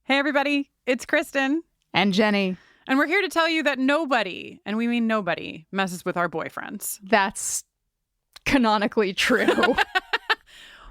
Hey, everybody. It's Kristin. And Jenny. And we're here to tell you that nobody, and we mean nobody, messes with our boyfriends. That's canonically true.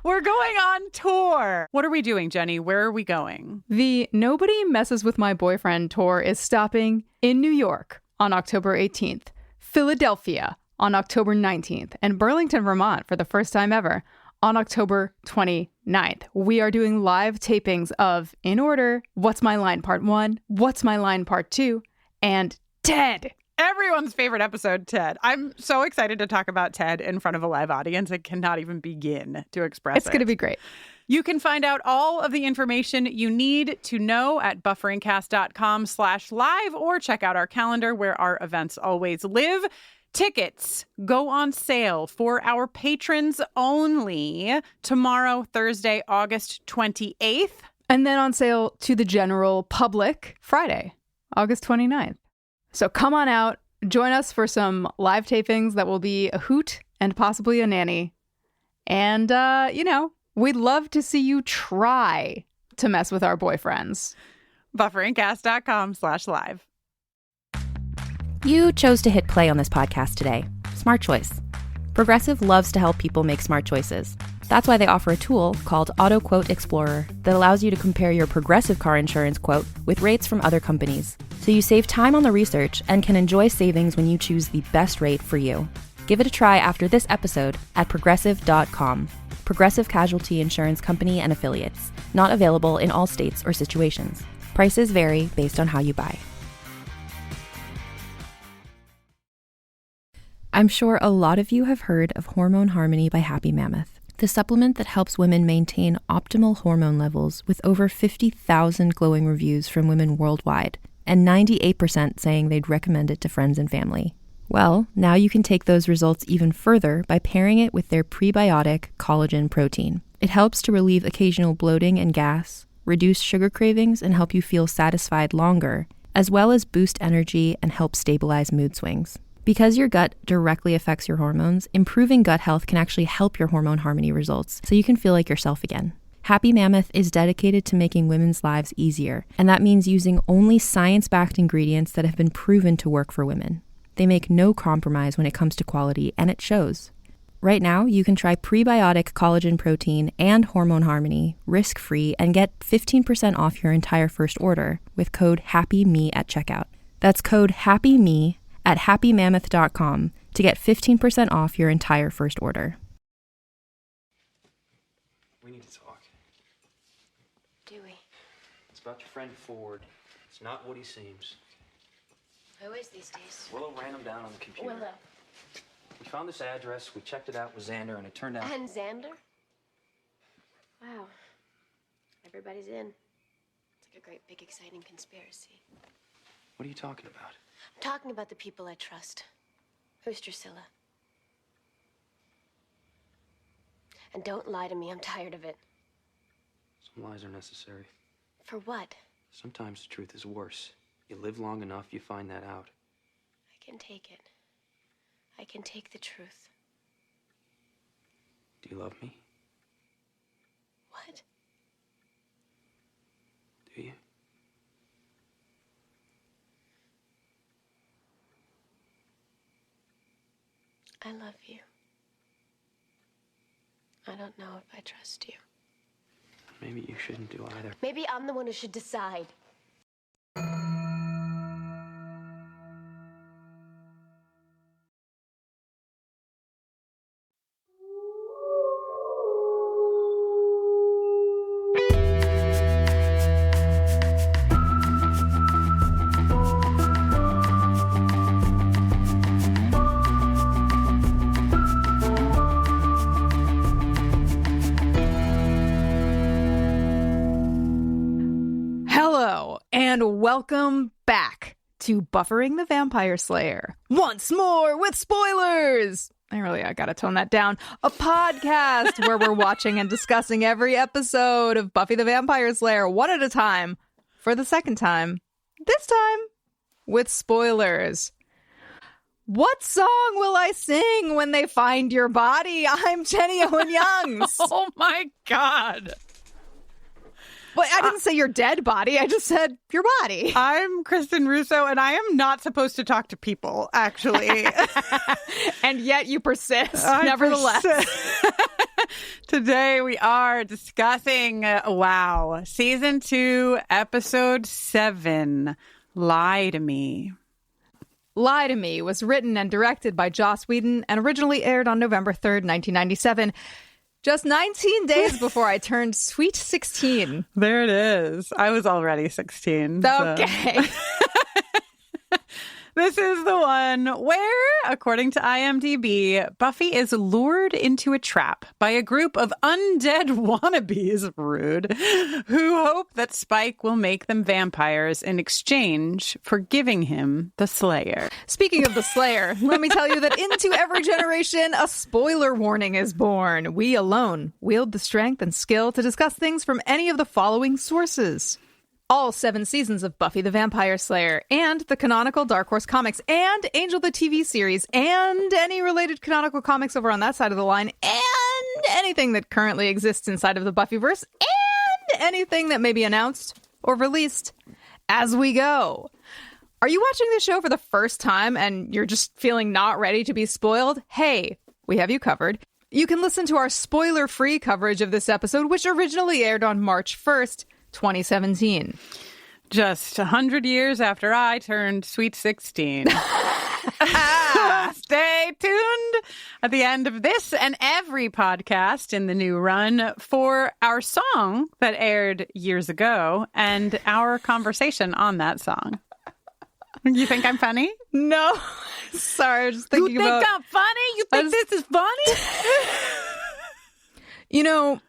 We're going on tour. What are we doing, Jenny? Where are we going? The Nobody Messes With My Boyfriend tour is stopping in New York on October 18th, Philadelphia on October 19th, and Burlington, Vermont for the first time ever on October 29th. We are doing live tapings of, in order, What's My Line Part 1, What's My Line Part 2, and Ted. Everyone's favorite episode, Ted. I'm so excited to talk about Ted in front of a live audience. I cannot even begin to express it. It's going to be great. You can find out all of the information you need to know at bufferingcast.com/live or check out our calendar where our events always live. Tickets go on sale for our patrons only tomorrow, Thursday, August 28th. And then on sale to the general public Friday, August 29th. So come on out, join us for some live tapings that will be a hoot and possibly a nanny. And, we'd love to see you try to mess with our boyfriends. Bufferingcast.com/live. You chose to hit play on this podcast today. Smart choice. Progressive loves to help people make smart choices. That's why they offer a tool called Auto Quote Explorer that allows you to compare your Progressive car insurance quote with rates from other companies. So you save time on the research and can enjoy savings when you choose the best rate for you. Give it a try after this episode at Progressive.com. Progressive Casualty Insurance Company and Affiliates. Not available in all states or situations. Prices vary based on how you buy. I'm sure a lot of you have heard of Hormone Harmony by Happy Mammoth, the supplement that helps women maintain optimal hormone levels with over 50,000 glowing reviews from women worldwide, and 98% saying they'd recommend it to friends and family. Well, now you can take those results even further by pairing it with their prebiotic collagen protein. It helps to relieve occasional bloating and gas, reduce sugar cravings, and help you feel satisfied longer, as well as boost energy and help stabilize mood swings. Because your gut directly affects your hormones, improving gut health can actually help your hormone harmony results so you can feel like yourself again. Happy Mammoth is dedicated to making women's lives easier, and that means using only science-backed ingredients that have been proven to work for women. They make no compromise when it comes to quality, and it shows. Right now, you can try prebiotic collagen protein and hormone harmony risk-free and get 15% off your entire first order with code HAPPYME at checkout. That's code HAPPYME at happymammoth.com to get 15% off your entire first order. We need to talk. Do we? It's about your friend Ford. It's not what he seems. Who is these days? Willow ran him down on the computer. Willow. We found this address, we checked it out with Xander, and it turned out... And Xander? Wow. Everybody's in. It's like a great big exciting conspiracy. What are you talking about? I'm talking about the people I trust. Who's Drusilla? And don't lie to me, I'm tired of it. Some lies are necessary. For what? Sometimes the truth is worse. You live long enough, you find that out. I can take it. I can take the truth. Do you love me? What? Do you? I love you. I don't know if I trust you. Maybe you shouldn't do either. Maybe I'm the one who should decide. And welcome back to Buffering the Vampire Slayer. Once more with spoilers! I gotta tone that down. A podcast where we're watching and discussing every episode of Buffy the Vampire Slayer one at a time for the second time. This time with spoilers. What song will I sing when they find your body? I'm Jenny Owen Youngs. Oh my God. Well, I didn't say your dead body. I just said your body. I'm Kristin Russo, and I am not supposed to talk to people, actually. And yet you persist, I nevertheless. Today we are discussing, Season 2, Episode 7, Lie to Me. Lie to Me was written and directed by Joss Whedon and originally aired on November 3rd, 1997. Just 19 days before I turned sweet 16. There it is. I was already 16. Okay. This is the one where, according to IMDb, Buffy is lured into a trap by a group of undead wannabes, rude, who hope that Spike will make them vampires in exchange for giving him the Slayer. Speaking of the Slayer, let me tell you that into every generation, a spoiler warning is born. We alone wield the strength and skill to discuss things from any of the following sources. All 7 seasons of Buffy the Vampire Slayer, and the canonical Dark Horse comics, and Angel the TV series, and any related canonical comics over on that side of the line, and anything that currently exists inside of the Buffyverse, and anything that may be announced or released as we go. Are you watching this show for the first time and you're just feeling not ready to be spoiled? Hey, we have you covered. You can listen to our spoiler-free coverage of this episode, which originally aired on March 1st, 2017. Just 100 years after I turned sweet 16. Stay tuned at the end of this and every podcast in the new run for our song that aired years ago and our conversation on that song. You think I'm funny? No. Sorry, I was just thinking about... You think I'm funny? You think this is funny? You know...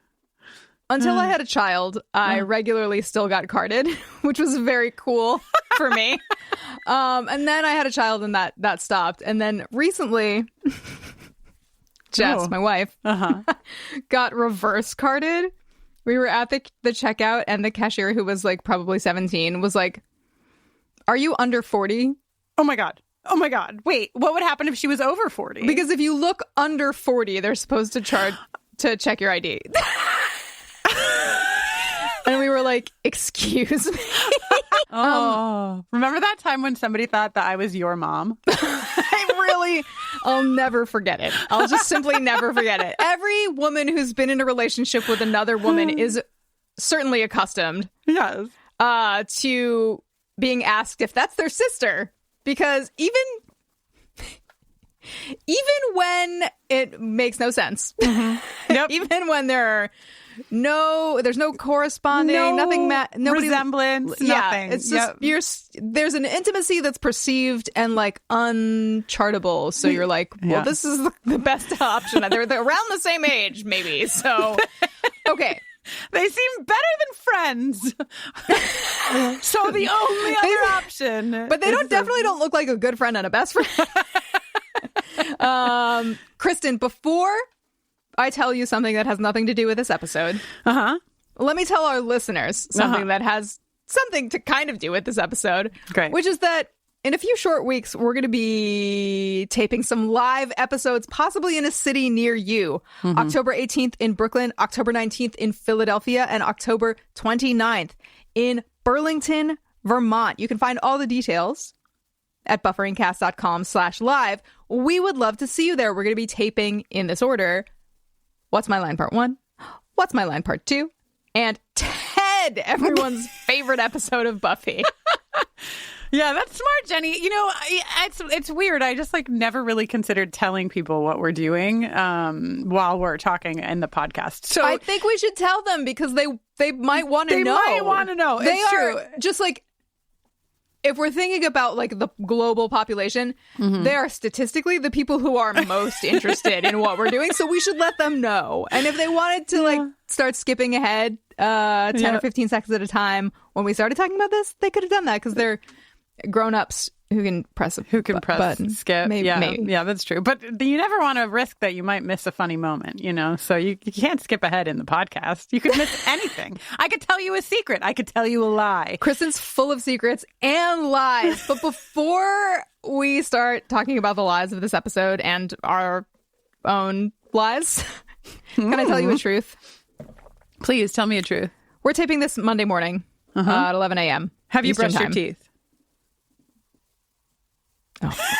Until I had a child, I regularly still got carded, which was very cool for me. And then I had a child and that stopped. And then recently, Jess, my wife, got reverse carded. We were at the checkout and the cashier, who was like probably 17, was like, "Are you under 40? Oh my God. Wait, what would happen if she was over 40? Because if you look under 40, they're supposed to check your ID. And we were like, "Excuse me." Remember that time when somebody thought that I was your mom? I'll never forget it. I'll just simply never forget it. Every woman who's been in a relationship with another woman is certainly accustomed Yes. To being asked if that's their sister. Because even when it makes no sense, Yep. even when there's no corresponding, nothing, resemblance, nothing. It's just there's an intimacy that's perceived and like unchartable. So you're like, well, this is the best option. They're around the same age, maybe. So, okay. They seem better than friends. So the only other option. But they definitely don't look like a good friend and a best friend. Kristin, before I tell you something that has nothing to do with this episode, let me tell our listeners something that has something to kind of do with this episode. Great. Which is that in a few short weeks, we're going to be taping some live episodes, possibly in a city near you. October 18th in Brooklyn, October 19th in Philadelphia, and October 29th in Burlington, Vermont. You can find all the details at bufferingcast.com/live. We would love to see you there. We're going to be taping in this order: What's My Line Part 1? What's My Line Part 2? And Ted, everyone's favorite episode of Buffy. Yeah, that's smart, Jenny. You know, it's weird. I just never really considered telling people what we're doing while we're talking in the podcast. So I think we should tell them because they might want to know. They might want to know. It's true. Just if we're thinking about the global population, they are statistically the people who are most interested in what we're doing. So we should let them know. And if they wanted to start skipping ahead 10 or 15 seconds at a time when we started talking about this, they could have done that because they're grown-ups who can press button. Skip. Maybe. Yeah, that's true. But you never want to risk that you might miss a funny moment, so you can't skip ahead in the podcast. You could miss anything. I could tell you a secret. I could tell you a lie. Kristin's full of secrets and lies. But before we start talking about the lies of this episode and our own lies, can I tell you a truth? Please tell me a truth. We're taping this Monday morning at 11 a.m. Have you Eastern brushed time. your teeth? Oh, fuck.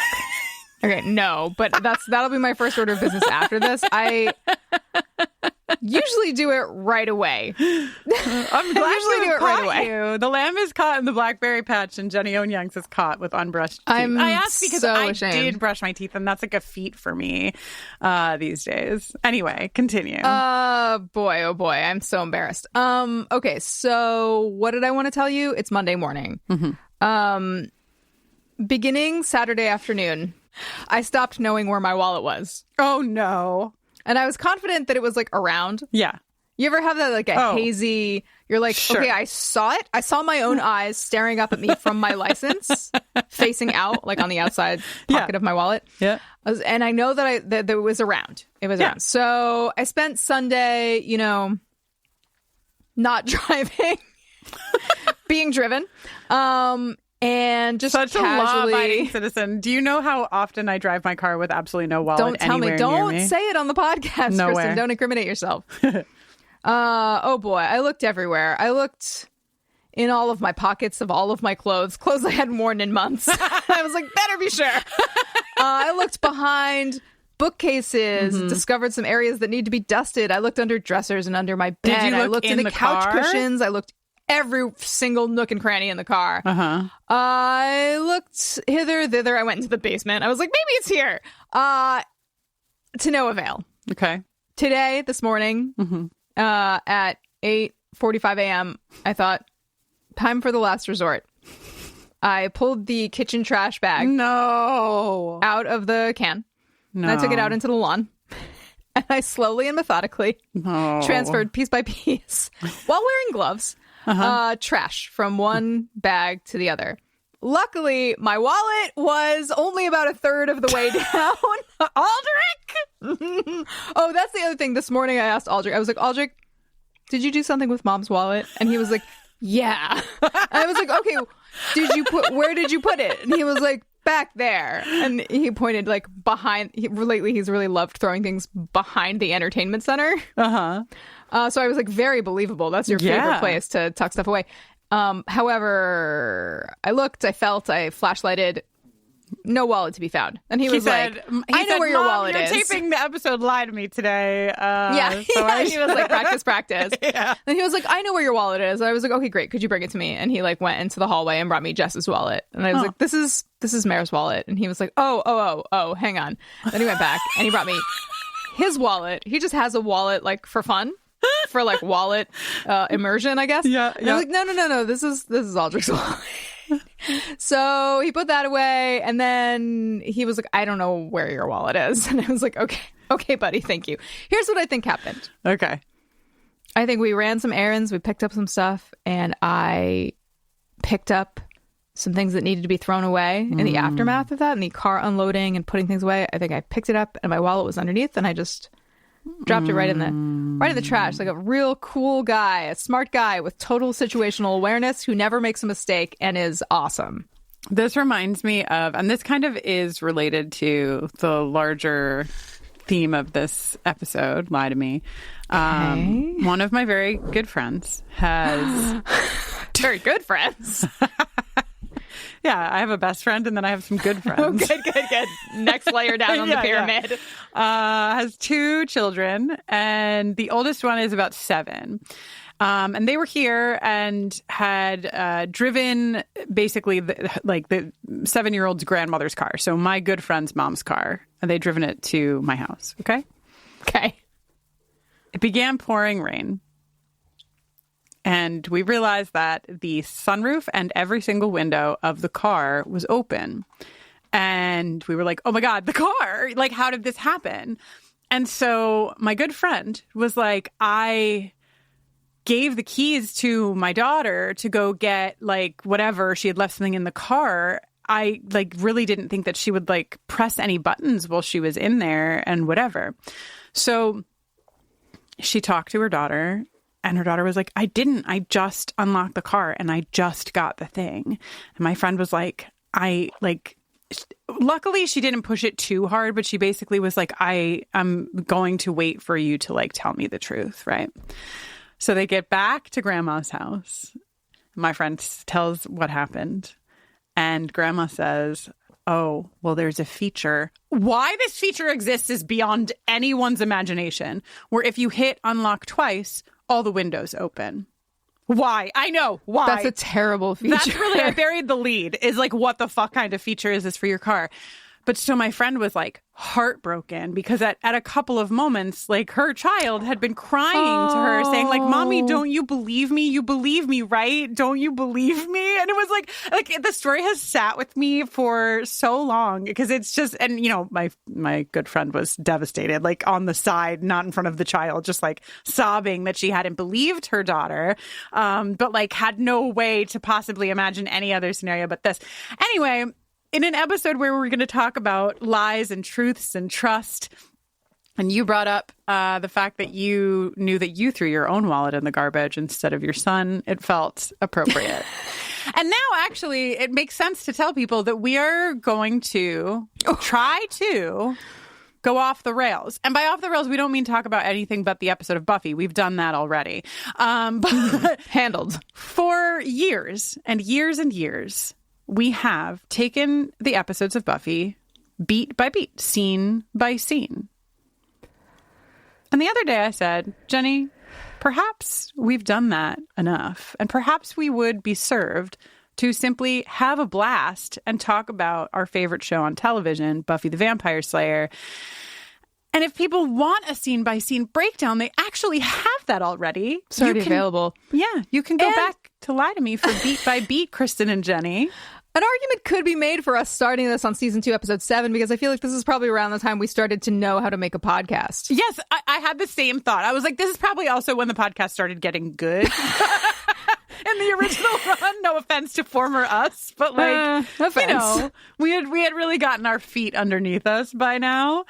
Okay, no, but that'll be my first order of business after this. I usually do it right away. I'm glad usually do it right away. You. The lamb is caught in the blackberry patch, and Jenny Owen Youngs is caught with unbrushed teeth. I asked because I did brush my teeth, and that's like a feat for me these days. Anyway, continue. Boy, oh boy, I'm so embarrassed. Okay, so what did I want to tell you? It's Monday morning. Beginning Saturday afternoon, I stopped knowing where my wallet was. Oh, no. And I was confident that it was, like, around. Yeah. You ever have that, like, a hazy... You're like, sure. Okay, I saw it. I saw my own eyes staring up at me from my license, facing out, like, on the outside pocket of my wallet. Yeah. And I know that that it was around. It was around. So I spent Sunday, not driving, being driven. And just such casually... a law-abiding citizen. Do you know how often I drive my car with absolutely no wallet? Don't tell me. Near Don't me? say it on the podcast, Nowhere. Kristin. Don't incriminate yourself. Oh boy, I looked everywhere. I looked in all of my pockets of all of my clothes I hadn't worn in months. I was like, better be sure. I looked behind bookcases, discovered some areas that need to be dusted. I looked under dressers and under my bed. Did you look I looked in the couch car? cushions. I looked every single nook and cranny in the car. I looked hither, thither. I went into the basement. I was like, maybe it's here. To no avail. Okay. Today, this morning, at 8:45 a.m., I thought, time for the last resort. I pulled the kitchen trash bag out of the can. No. And I took it out into the lawn. And I slowly and methodically transferred piece by piece, while wearing gloves, trash from one bag to the other. Luckily, my wallet was only about a third of the way down. Aldrich! Oh, that's the other thing. This morning I asked Aldrich. I was like, Aldrich, did you do something with Mom's wallet? And he was like, yeah. And I was like, okay, where did you put it? And he was like, back there. And he pointed like behind. Lately, he's really loved throwing things behind the entertainment center. So I was like, very believable. That's your favorite place to tuck stuff away. However, I looked, I felt, I flashlighted. No wallet to be found. And he was said, like, I know where your wallet you're is. You're taping the episode Lie to Me today. He was like, practice. And he was like, I know where your wallet is. And I was like, okay, great. Could you bring it to me? And he like went into the hallway and brought me Jess's wallet. And I was like, this is Mare's wallet. And he was like, oh, hang on. Then he went back and he brought me his wallet. He just has a wallet like for fun. For like wallet immersion, I guess. Yeah. And I was like, no. This is Aldrich's wallet. So he put that away, and then he was like, I don't know where your wallet is. And I was like, okay, buddy, thank you. Here's what I think happened. Okay. I think we ran some errands, we picked up some stuff, and I picked up some things that needed to be thrown away in the aftermath of that, and the car unloading and putting things away. I think I picked it up, and my wallet was underneath, and I just dropped it right in the trash, like a real cool guy, a smart guy with total situational awareness who never makes a mistake and is awesome. This reminds me of, and this kind of is related to the larger theme of this episode, Lie to Me. One of my very good friends has... Very good friends? Yeah, I have a best friend and then I have some good friends. Oh, good. Next layer down on the pyramid. Has 2 children, and the oldest one is about 7. And they were here and had driven basically the 7-year-old's grandmother's car. So my good friend's mom's car. And they'd driven it to my house. Okay? Okay. It began pouring rain. And we realized that the sunroof and every single window of the car was open. And we were like, oh my God, the car! Like, how did this happen? And so my good friend was like, I gave the keys to my daughter to go get like whatever. She had left something in the car. I like really didn't think that she would like press any buttons while she was in there and whatever. So she talked to her daughter. And her daughter was like, I didn't. I just unlocked the car and I just got the thing. And my friend was like, luckily she didn't push it too hard, but she basically was like, I'm going to wait for you to like tell me the truth. Right. So they get back to Grandma's house. My friend tells what happened. And Grandma says, oh, well, there's a feature. Why this feature exists is beyond anyone's imagination, where if you hit unlock twice, all the windows open. Why? I know. Why? That's a terrible feature. That's really, I buried the lead, is like, what the fuck kind of feature is this for your car? But so my friend was like heartbroken because at a couple of moments, like her child had been crying to her saying like, Mommy, don't you believe me? You believe me, right? Don't you believe me? And it was like the story has sat with me for so long because it's just, and you know, my good friend was devastated, like on the side, not in front of the child, just like sobbing that she hadn't believed her daughter, but like had no way to possibly imagine any other scenario but this. Anyway, in an episode where we're going to talk about lies and truths and trust, and you brought up the fact that you knew that you threw your own wallet in the garbage instead of your son, it felt appropriate. And now, actually, it makes sense to tell people that we are going to try to go off the rails. And by off the rails, we don't mean talk about anything but the episode of Buffy. We've done that already. But handled. For years and years and years, we have taken the episodes of Buffy beat by beat, scene by scene. And the other day I said, Jenny, perhaps we've done that enough. And perhaps we would be served to simply have a blast and talk about our favorite show on television, Buffy the Vampire Slayer. And if people want a scene by scene breakdown, they actually have that already. It's already available. Yeah, you can go back to Lie to Me for beat by beat, Kristin and Jenny. An argument could be made for us starting this on season 2, episode 7, because I feel like this is probably around the time we started to know how to make a podcast. Yes, I had the same thought. I was like, this is probably also when the podcast started getting good. In the original run, no offense to former us, but like, you know, we had really gotten our feet underneath us by now.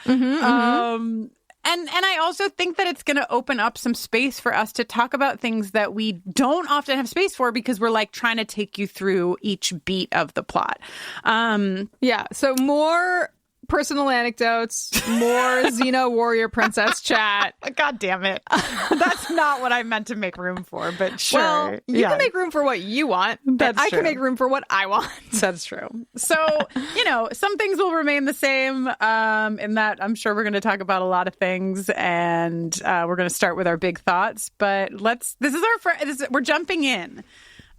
And I also think that it's going to open up some space for us to talk about things that we don't often have space for because we're like trying to take you through each beat of the plot. Yeah. So more personal anecdotes, more Xena Warrior Princess chat. God damn it. That's not what I meant to make room for, but sure. Well, you can make room for what you want. That's I true. can make room for what I want. That's true. So, you know, some things will remain the same in that I'm sure we're going to talk about a lot of things and we're going to start with our big thoughts, but we're jumping in.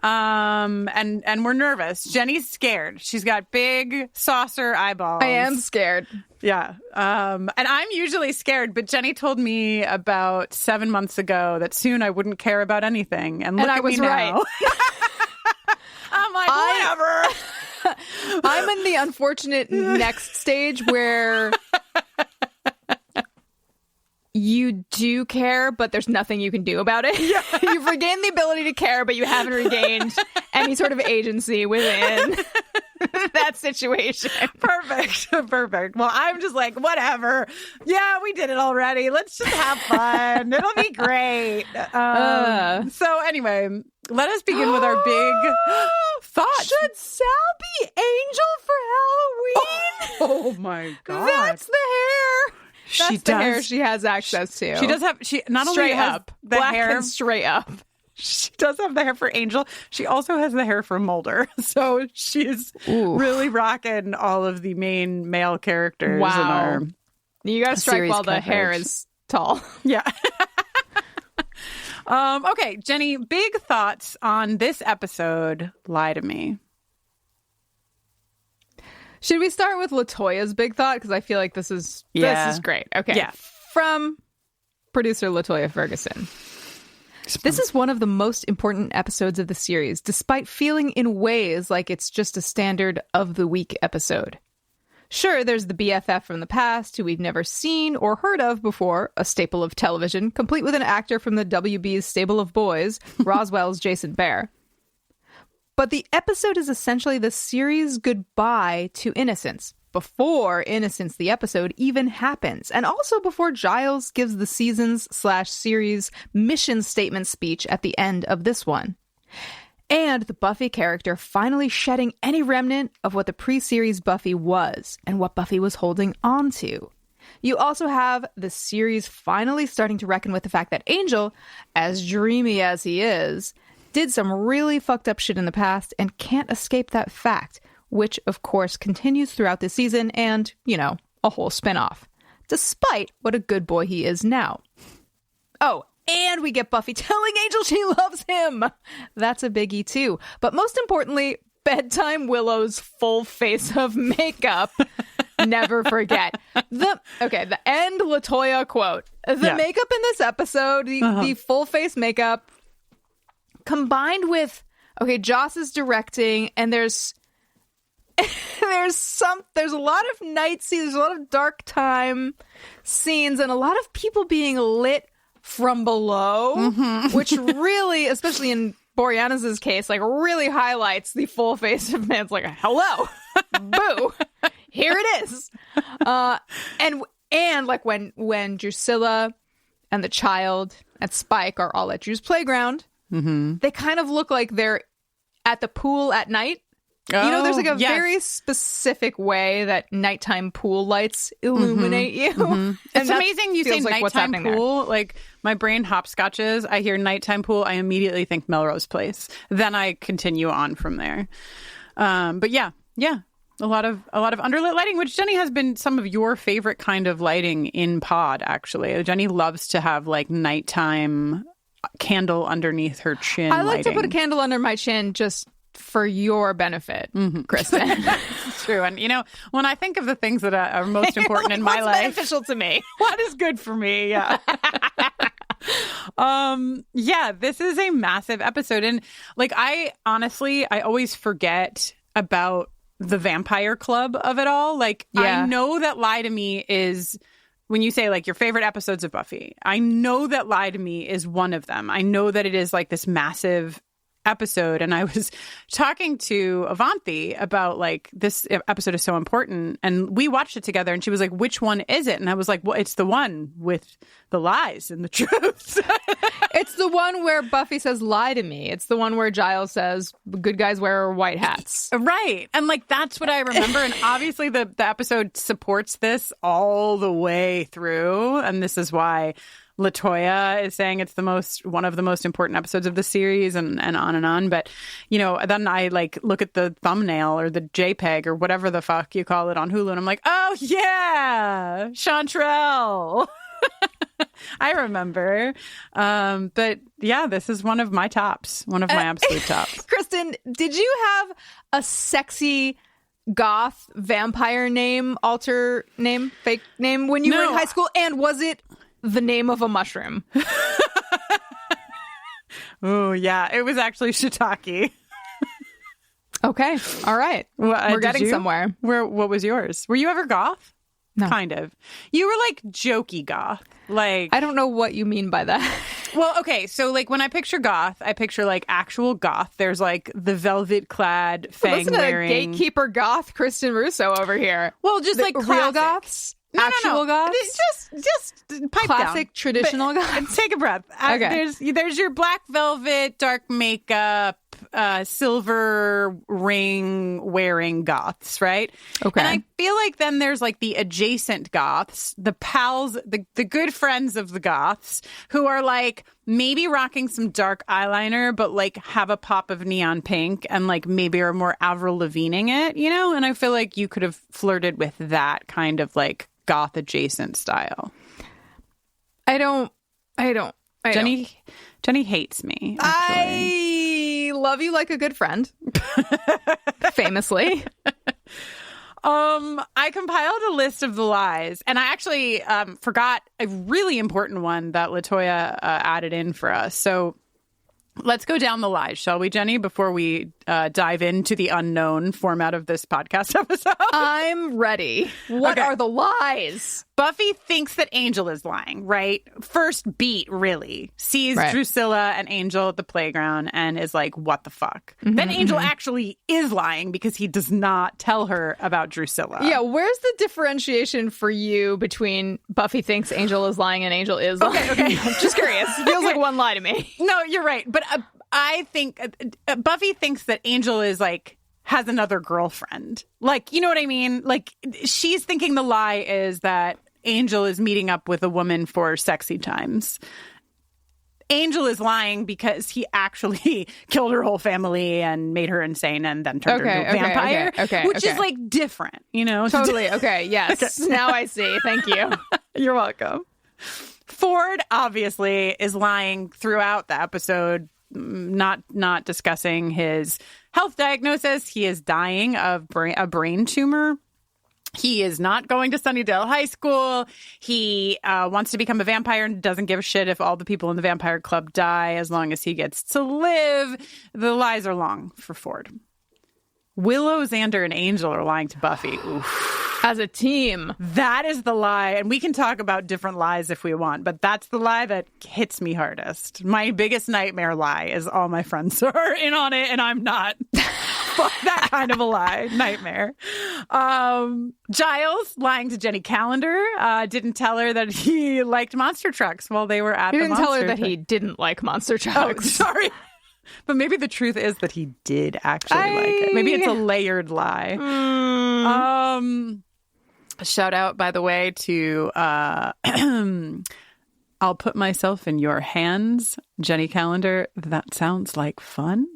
And we're nervous. Jenny's scared. She's got big saucer eyeballs. I am scared. Yeah. And I'm usually scared, but Jenny told me about 7 months ago that soon I wouldn't care about anything. And look I at was me right. now. I'm like, whatever. I'm in the unfortunate next stage where you do care, but there's nothing you can do about it. Yeah. You've regained the ability to care, but you haven't regained any sort of agency within that situation. Perfect. Well, I'm just like, whatever. Yeah, we did it already. Let's just have fun. It'll be great. So anyway, let us begin with our big thoughts. Should Sal be Angel for Halloween? Oh my God. That's the hair. That's the hair she has access to. She does have. She not only has up, the black hair and straight up. She does have the hair for Angel. She also has the hair for Mulder. So she's really rocking all of the main male characters. Wow. In our you got to strike series while the hair coverage. is tall. Yeah. Okay, Jenny. Big thoughts on this episode. Lie to Me. Should we start with LaToya's big thought? Because I feel like this is great. Okay. Yeah. From producer LaToya Ferguson. This is one of the most important episodes of the series, despite feeling in ways like it's just a standard of the week episode. Sure, there's the BFF from the past who we've never seen or heard of before, a staple of television, complete with an actor from the WB's stable of boys, Roswell's Jason Behr. But the episode is essentially the series' goodbye to Innocence, before Innocence the episode even happens, and also before Giles gives the seasons/series mission statement speech at the end of this one. And the Buffy character finally shedding any remnant of what the pre-series Buffy was, and what Buffy was holding on to. You also have the series finally starting to reckon with the fact that Angel, as dreamy as he is, did some really fucked up shit in the past and can't escape that fact, which of course continues throughout the season and, you know, a whole spinoff, despite what a good boy he is now. Oh, and we get Buffy telling Angel she loves him. That's a biggie too. But most importantly, bedtime Willow's full face of makeup. Never forget. The end LaToya quote. The makeup in this episode, the full face makeup, combined with, Joss is directing, and there's a lot of night scenes, there's a lot of dark time scenes, and a lot of people being lit from below, which really, especially in Boreanaz's case, like really highlights the full face of man's like, hello, boo, here it is. And like when Drusilla and the child and Spike are all at Drew's playground, they kind of look like they're at the pool at night. You know, there's like a very specific way that nighttime pool lights illuminate you. And it's amazing you say like nighttime pool. Like, my brain hopscotches. I hear nighttime pool. I immediately think Melrose Place. Then I continue on from there. But yeah. A lot of underlit lighting, which, Jenny, has been some of your favorite kind of lighting in pod, actually. Jenny loves to have like nighttime candle underneath her chin. I like to put a candle under my chin just for your benefit, Kristin. It's true. And, you know, when I think of the things that are most important in my life, beneficial to me, what is good for me? Yeah. This is a massive episode. And like, I always forget about the vampire club of it all. Like, I know that Lie to Me is, when you say like your favorite episodes of Buffy, I know that Lie to Me is one of them. I know that it is like this massive episode, and I was talking to Avanti about like, this episode is so important, and we watched it together, and she was like, which one is it? And I was like, well, it's the one with the lies and the truth. It's the one where Buffy says lie to me. It's the one where Giles says good guys wear white hats, right? And like, that's what I remember. And obviously the episode supports this all the way through, and this is why LaToya is saying it's one of the most important episodes of the series, and on and on. But, you know, then I like look at the thumbnail or the JPEG or whatever the fuck you call it on Hulu, and I'm like, oh yeah, Chanterelle. I remember. But yeah, this is one of my tops, one of my absolute tops. Kristin, did you have a sexy goth vampire name, alter name, fake name when you were in high school? And was it the name of a mushroom? Oh, yeah. It was actually shiitake. Okay. All right. We're getting somewhere. What was yours? Were you ever goth? No. Kind of. You were like jokey goth. Like, I don't know what you mean by that. Well, okay. So like, when I picture goth, I picture like actual goth. There's like the velvet clad, fang wearing, gatekeeper goth Kristin Russo over here. Well, just like real goths. Actual goths? It's just pipe classic down. Traditional goths? Take a breath. Okay. There's your black velvet, dark makeup, silver ring wearing goths, right? Okay. And I feel like then there's like the adjacent goths, the pals, the good friends of the goths, who are like maybe rocking some dark eyeliner, but like have a pop of neon pink and like maybe are more Avril Lavigne-ing it, you know? And I feel like you could have flirted with that kind of like goth adjacent style. I don't. Jenny hates me, actually. I love you like a good friend. Famously. I compiled a list of the lies, and I actually forgot a really important one that LaToya added in for us. So let's go down the lies, shall we, Jenny, before we dive into the unknown format of this podcast episode? I'm ready. What are the lies? Buffy thinks that Angel is lying, right? First beat, really. Sees Drusilla and Angel at the playground and is like, what the fuck? Then Angel actually is lying because he does not tell her about Drusilla. Yeah, where's the differentiation for you between Buffy thinks Angel is lying and Angel is lying? Okay. I'm just curious. It feels like one lie to me. No, you're right. But I think Buffy thinks that Angel is like, has another girlfriend. Like, you know what I mean? Like, she's thinking the lie is that Angel is meeting up with a woman for sexy times. Angel is lying because he actually killed her whole family and made her insane and then turned her into a vampire, which is like different, you know? Totally. Okay. Yes. Okay. Now I see. Thank you. You're welcome. Ford obviously is lying throughout the episode, not discussing his health diagnosis. He is dying of a brain tumor. He is not going to Sunnydale High School. He wants to become a vampire and doesn't give a shit if all the people in the vampire club die as long as he gets to live. The lies are long for Ford. Willow, Xander, and Angel are lying to Buffy. Oof. As a team. That is the lie. And we can talk about different lies if we want, but that's the lie that hits me hardest. My biggest nightmare lie is all my friends are in on it and I'm not. Fuck that kind of a lie. Nightmare. Giles, lying to Jenny Calendar, didn't tell her that he liked monster trucks while they were at the monster. He didn't tell her that he didn't like monster trucks. Oh, sorry. But maybe the truth is that he did actually like it. Maybe it's a layered lie. Shout out, by the way, to I'll put myself in your hands, Jenny Calendar. That sounds like fun.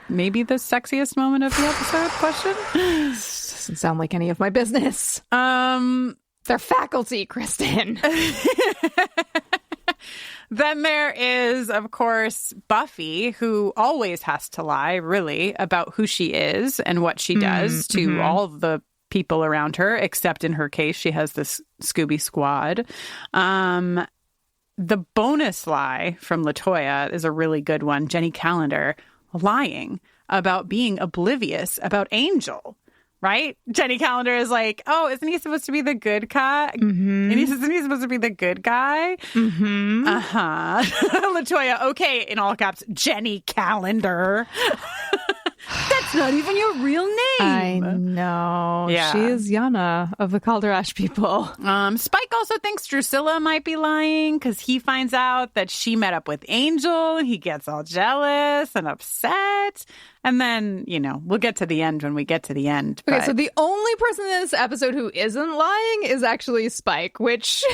Maybe the sexiest moment of the episode? Question. Doesn't sound like any of my business. They're faculty, Kristin. Then there is, of course, Buffy, who always has to lie, really, about who she is and what she does to all the people around her, except in her case, she has this Scooby Squad. The bonus lie from LaToya is a really good one. Jenny Calendar lying about being oblivious about Angel. Right? Jenny Calendar is like, oh, isn't he supposed to be the good guy? And isn't he supposed to be the good guy? Uh-huh. LaToya, okay, in all caps, Jenny Calendar. That's not even your real name. I know. Yeah. She is Yana of the Calderash people. Spike also thinks Drusilla might be lying because he finds out that she met up with Angel and he gets all jealous and upset. And then, you know, we'll get to the end when we get to the end. Okay, so the only person in this episode who isn't lying is actually Spike, which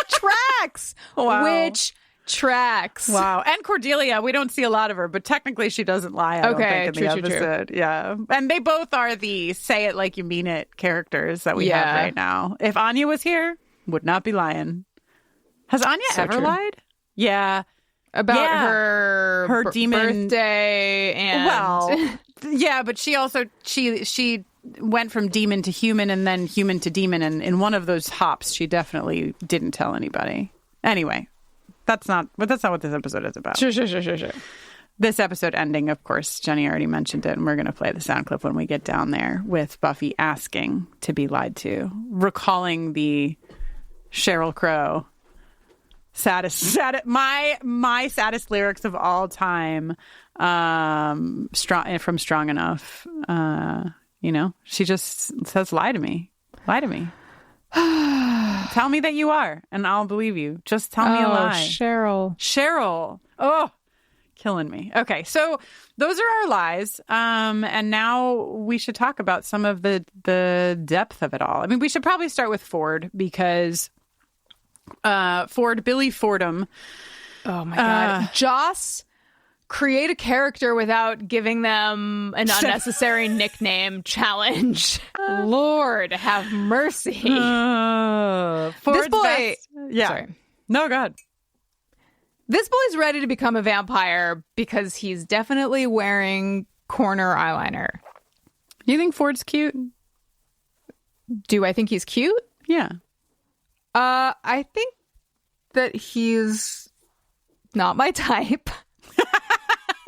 tracks. Wow. Which tracks. Wow. And Cordelia, we don't see a lot of her, but technically she doesn't lie, I don't think, in the episode. True. Yeah. And they both are the say it like you mean it characters that we have right now. If Anya was here, would not be lying. Has Anya ever lied? Yeah. About her demon birthday and yeah, but she also she went from demon to human and then human to demon, and in one of those hops she definitely didn't tell anybody. Anyway, that's not what this episode is about. Sure. This episode ending, of course, Jenny already mentioned it, and we're going to play the sound clip when we get down there with Buffy asking to be lied to, recalling the Sheryl Crow saddest my saddest lyrics of all time, from Strong Enough. You know, she just says, lie to me. Tell me that you are and I'll believe you. Just tell me a lie. Cheryl. Oh, killing me. Okay, so those are our lies, and now we should talk about some of the depth of it all. I mean, we should probably start with Ford because Billy Fordham. Oh my God. Joss, create a character without giving them an unnecessary nickname challenge. Lord, have mercy. This boy. Yeah. Sorry. No, God. This boy's ready to become a vampire because he's definitely wearing corner eyeliner. You think Ford's cute? Do I think he's cute? Yeah. I think that he's not my type.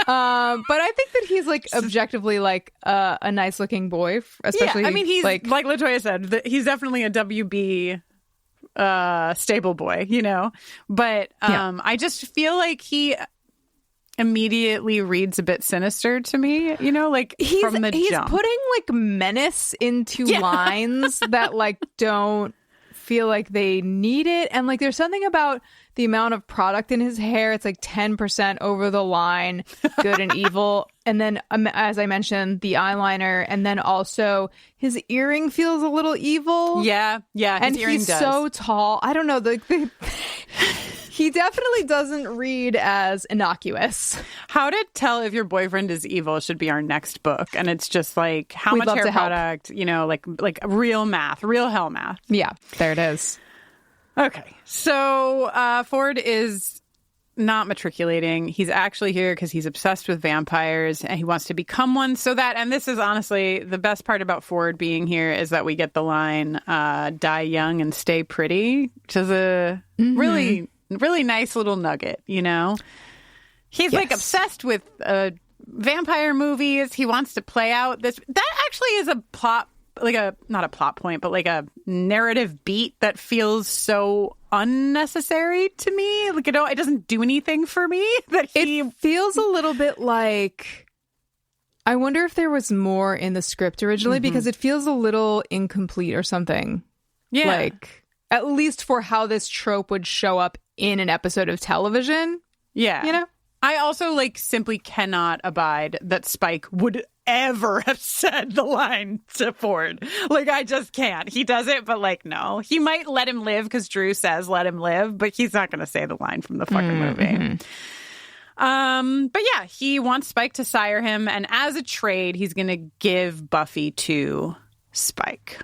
But I think that he's like objectively like a nice looking boy, especially. Yeah, I mean, he's like LaToya said, he's definitely a WB stable boy, you know. But I just feel like he immediately reads a bit sinister to me, you know, like from the jump. He's putting like menace into lines that like don't feel like they need it. And like there's something about the amount of product in his hair. It's like 10% over the line, good and evil. And then, as I mentioned, the eyeliner. And then also his earring feels a little evil. Yeah. His and earring he's does. so tall. I don't know. He definitely doesn't read as innocuous. How to tell if your boyfriend is evil should be our next book. And it's just like how We'd much love hair to help. product, like real math, real hell math. Yeah, there it is. Okay. So Ford is not matriculating. He's actually here because he's obsessed with vampires and he wants to become one so that, and this is honestly the best part about Ford being here is that we get the line, die young and stay pretty, which is a really nice little nugget, you know? He's like obsessed with vampire movies. He wants to play out this. That actually is a plot, not a plot point, but like a narrative beat that feels so unnecessary to me. Like, it doesn't do anything for me. It feels a little bit like, I wonder if there was more in the script originally because it feels a little incomplete or something. Yeah. Like, at least for how this trope would show up in an episode of television. Yeah. You know? I also simply cannot abide that Spike would ever have said the line to Ford. I just can't. He does it, but no. He might let him live because Drew says let him live, but he's not going to say the line from the fucking movie. But yeah, he wants Spike to sire him, and as a trade, he's going to give Buffy to Spike.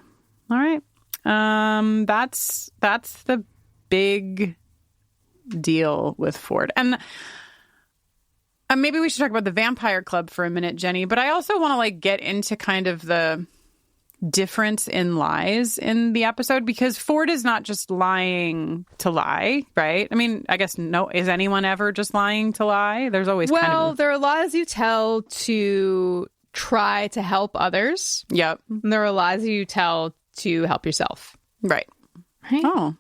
All right. That's the big deal with Ford. And maybe we should talk about the Vampire Club for a minute, Jenny, but I also want to get into kind of the difference in lies in the episode because Ford is not just lying to lie, right? I mean, I guess is anyone ever just lying to lie? There's always there are lies you tell to try to help others. Yep. And there are lies you tell to help yourself. Right. Oh.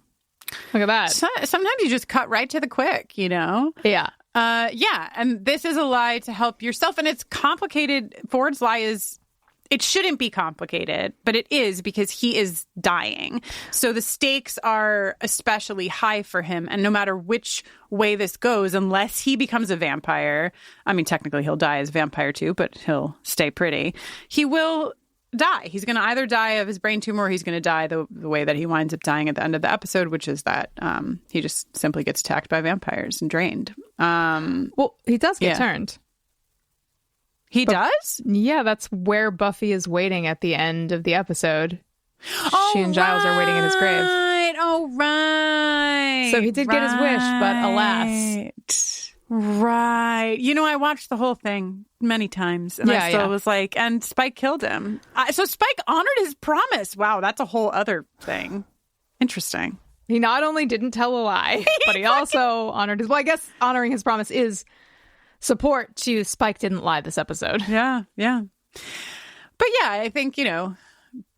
Look at that. Sometimes you just cut right to the quick, you know? Yeah. Yeah, and this is a lie to help yourself, and it's complicated. Ford's lie is, it shouldn't be complicated, but it is because he is dying. So the stakes are especially high for him, and no matter which way this goes, unless he becomes a vampire, I mean, technically he'll die as a vampire too, but he'll stay pretty. He will die. He's going to either die of his brain tumor or he's going to die the way that he winds up dying at the end of the episode, which is that he just simply gets attacked by vampires and drained. Well, he does get turned. He does? Yeah, that's where Buffy is waiting at the end of the episode. She and Giles are waiting in his grave. Oh, right. So he did get his wish, but alas. Right. You know, I watched the whole thing many times, and I still was like, and Spike killed him. So Spike honored his promise. Wow, that's a whole other thing. Interesting. He not only didn't tell a lie, but he also honored his... Well, I guess honoring his promise is support to Spike didn't lie this episode. Yeah. But yeah, I think,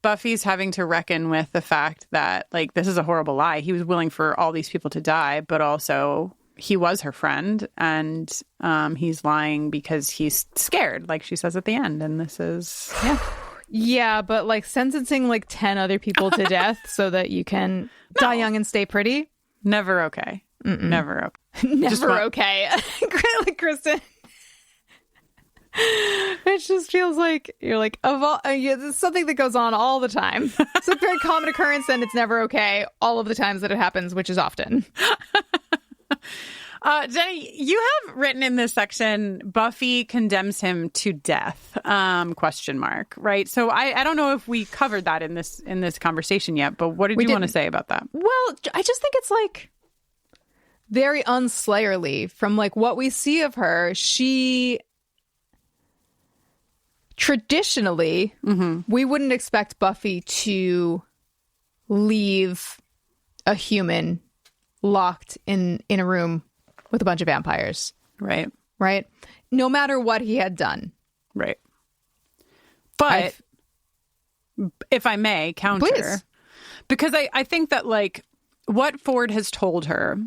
Buffy's having to reckon with the fact that, this is a horrible lie. He was willing for all these people to die, but also he was her friend, and he's lying because he's scared, like she says at the end. And this is... Yeah, but sentencing 10 other people to death so that you can die young and stay pretty? Never okay. Never okay. Never okay. Kristin. It just feels like you're of all, it's something that goes on all the time. It's a very common occurrence and it's never okay all of the times that it happens, which is often. Jenny, you have written in this section, Buffy condemns him to death, ? Right? So I don't know if we covered that in this conversation yet, but what did you want to say about that? Well, I just think it's very unslayerly from what we see of her. She traditionally, we wouldn't expect Buffy to leave a human locked in a room with a bunch of vampires. Right. No matter what he had done. Right. But if I may counter, please. Because I think that what Ford has told her,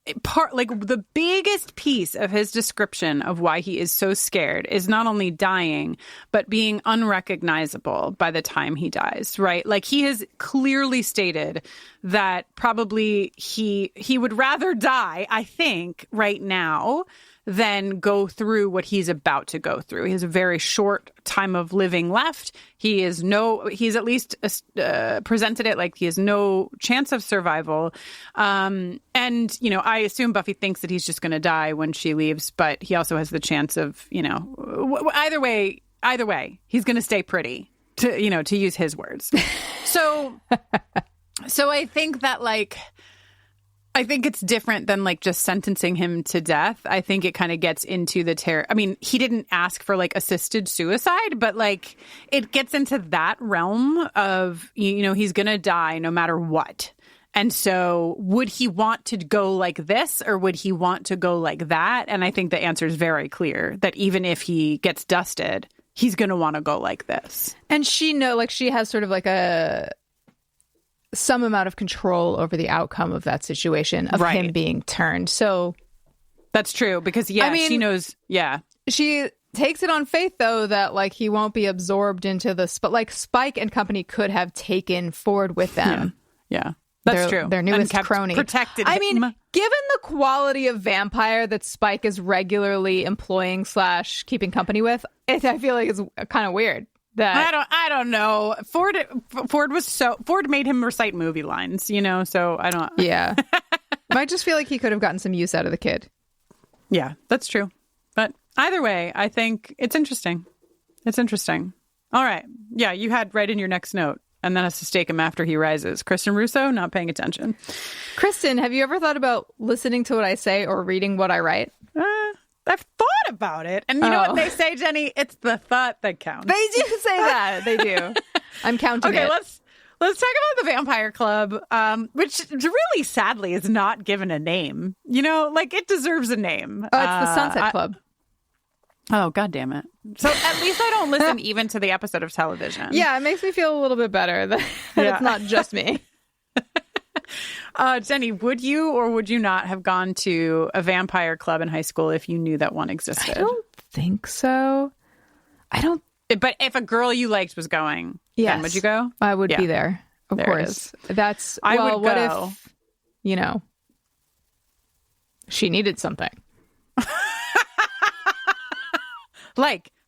the biggest piece of his description of why he is so scared is not only dying, but being unrecognizable by the time he dies, right? He has clearly stated that probably he would rather die, I think, right now than go through what he's about to go through. He has a very short time of living left. He's at least presented it like he has no chance of survival. And, I assume Buffy thinks that he's just going to die when she leaves, but he also has the chance of, either way, he's going to stay pretty, to use his words. So I think that, I think it's different than just sentencing him to death. I think it kind of gets into the terror. I mean, he didn't ask for assisted suicide, but it gets into that realm of, he's going to die no matter what. And so would he want to go like this or would he want to go like that? And I think the answer is very clear that even if he gets dusted, he's going to want to go like this. And she has sort of some amount of control over the outcome of that situation of him being turned. So that's true because she knows. Yeah. She takes it on faith though, that he won't be absorbed into this, but Spike and company could have taken Ford with them. Yeah. That's true. Their newest crony. Protected him. I mean, given the quality of vampire that Spike is regularly employing / keeping company with, I feel like it's kind of weird. I don't know. Ford made him recite movie lines, so I don't. Yeah. I just feel like he could have gotten some use out of the kid. Yeah, that's true. But either way, I think it's interesting. It's interesting. All right. Yeah, you had right in your next note. And then has to stake him after he rises. Kristin Russo, not paying attention. Kristin, have you ever thought about listening to what I say or reading what I write? I've thought about it. And you know what they say, Jenny? It's the thought that counts. They do say that. They do. I'm counting it. Okay, let's talk about the Vampire Club, which really sadly is not given a name. It deserves a name. Oh, it's the Sunset Club. Oh, God damn it. So at least I don't listen even to the episode of television. Yeah, it makes me feel a little bit better that it's not just me. Jenny, would you or would you not have gone to a vampire club in high school if you knew that one existed? I don't think so. But if a girl you liked was going, then would you go? I would be there. Of course. That's, I would what go. If, she needed something.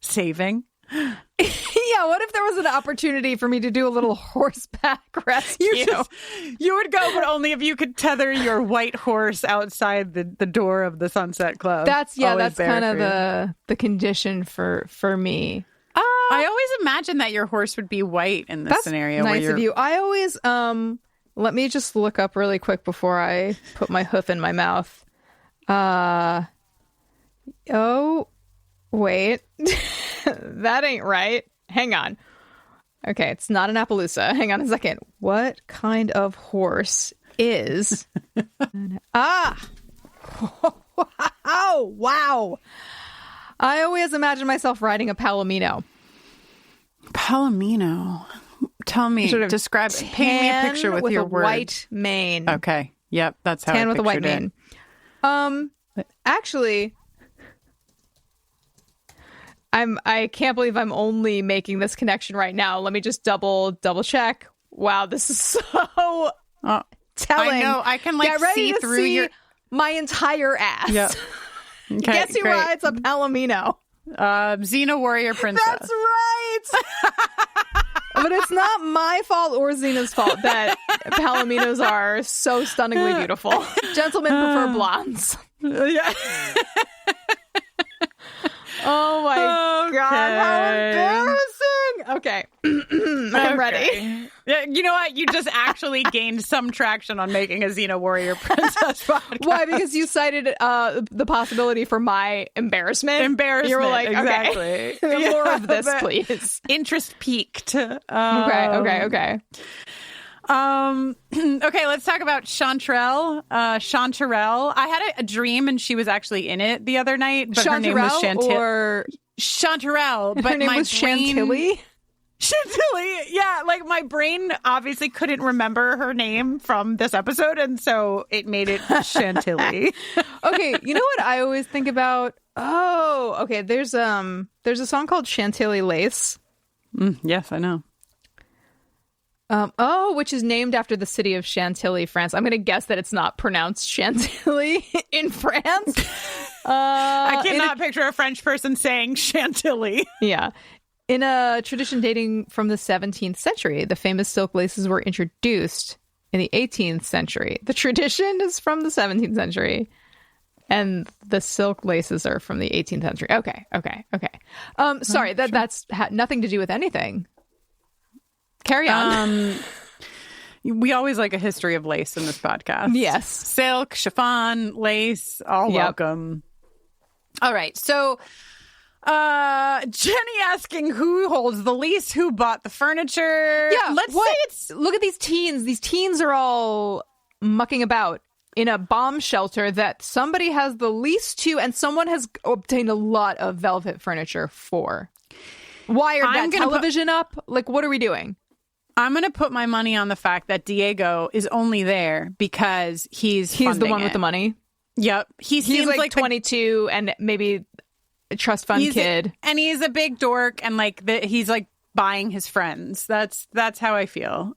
Saving. Yeah, what if there was an opportunity for me to do a little horseback rescue? You would go, but only if you could tether your white horse outside the door of the Sunset Club. That's kind of the condition for me. I always imagine that your horse would be white in this scenario. Nice of you. I always let me just look up really quick before I put my hoof in my mouth. Oh, wait. That ain't right. Hang on. Okay, it's not an Appaloosa. Hang on a second. What kind of horse is... Oh, wow. I always imagine myself riding a Palomino. Palomino? Tell me, describe it. Paint me a picture with your words. White mane. Okay. Yep, that's how tan I with a white pictured mane. Actually... I can't believe I'm only making this connection right now. Let me just double check. Wow, this is so telling. I know. I can Get ready see to through see my entire ass. Yep. Okay, guess who rides a Palomino? Xena Warrior Princess. That's right. But it's not my fault or Xena's fault that Palominos are so stunningly beautiful. Gentlemen prefer blondes. Yeah. Oh my God, how embarrassing. Okay. I'm ready. Yeah, you know what? You just actually gained some traction on making a Xena Warrior Princess podcast. Why? Because you cited the possibility for my embarrassment. You were like, exactly. Okay. More of this, please. Interest peaked. Okay. Okay, let's talk about Chanterelle. Chanterelle. I had a dream and she was actually in it the other night, but her name was Chanterelle, but her name was Chantilly? Chantilly. Yeah, my brain obviously couldn't remember her name from this episode, and so it made it Chantilly. Okay, you know what I always think about? Oh, okay, there's a song called Chantilly Lace. Yes, I know. Which is named after the city of Chantilly, France. I'm going to guess that it's not pronounced Chantilly in France. I cannot picture a French person saying Chantilly. Yeah. In a tradition dating from the 17th century, the famous silk laces were introduced in the 18th century. The tradition is from the 17th century, and the silk laces are from the 18th century. Okay. Sorry, that's nothing to do with anything. Carry on. We always like a history of lace in this podcast. Yes. Silk, chiffon, lace, all welcome. All right. So Jenny asking who holds the lease, who bought the furniture. Yeah. Let's look at these teens. These teens are all mucking about in a bomb shelter that somebody has the lease to, and someone has obtained a lot of velvet furniture for. Wired that television up? Like, what are we doing? I'm going to put my money on the fact that Diego is only there because he's the one with the money. Yep. He's like 22 and maybe a trust fund kid. And he's a big dork and he's like buying his friends. That's how I feel.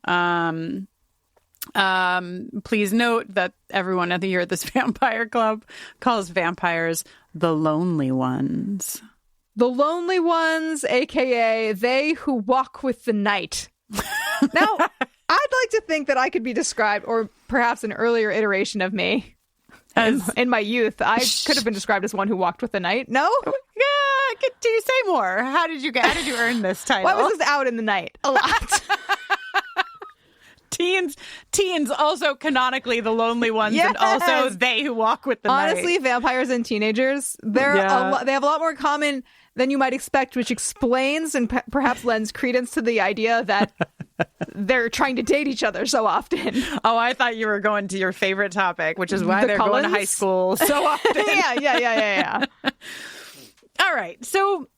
Please note that everyone here at this vampire club calls vampires the lonely ones. The lonely ones, aka they who walk with the night. Now, I'd like to think that I could be described, or perhaps an earlier iteration of me in my youth, I could have been described as one who walked with the night. No? Yeah, do you say more? How did you earn this title? Why was this out in the night? A lot. Teens also canonically the lonely ones, yes. And also they who walk with the night. Honestly, vampires and teenagers, they have a lot more in common than you might expect, which explains and perhaps lends credence to the idea that they're trying to date each other so often. Oh, I thought you were going to your favorite topic, which is why they're going to high school so often. Yeah. All right, so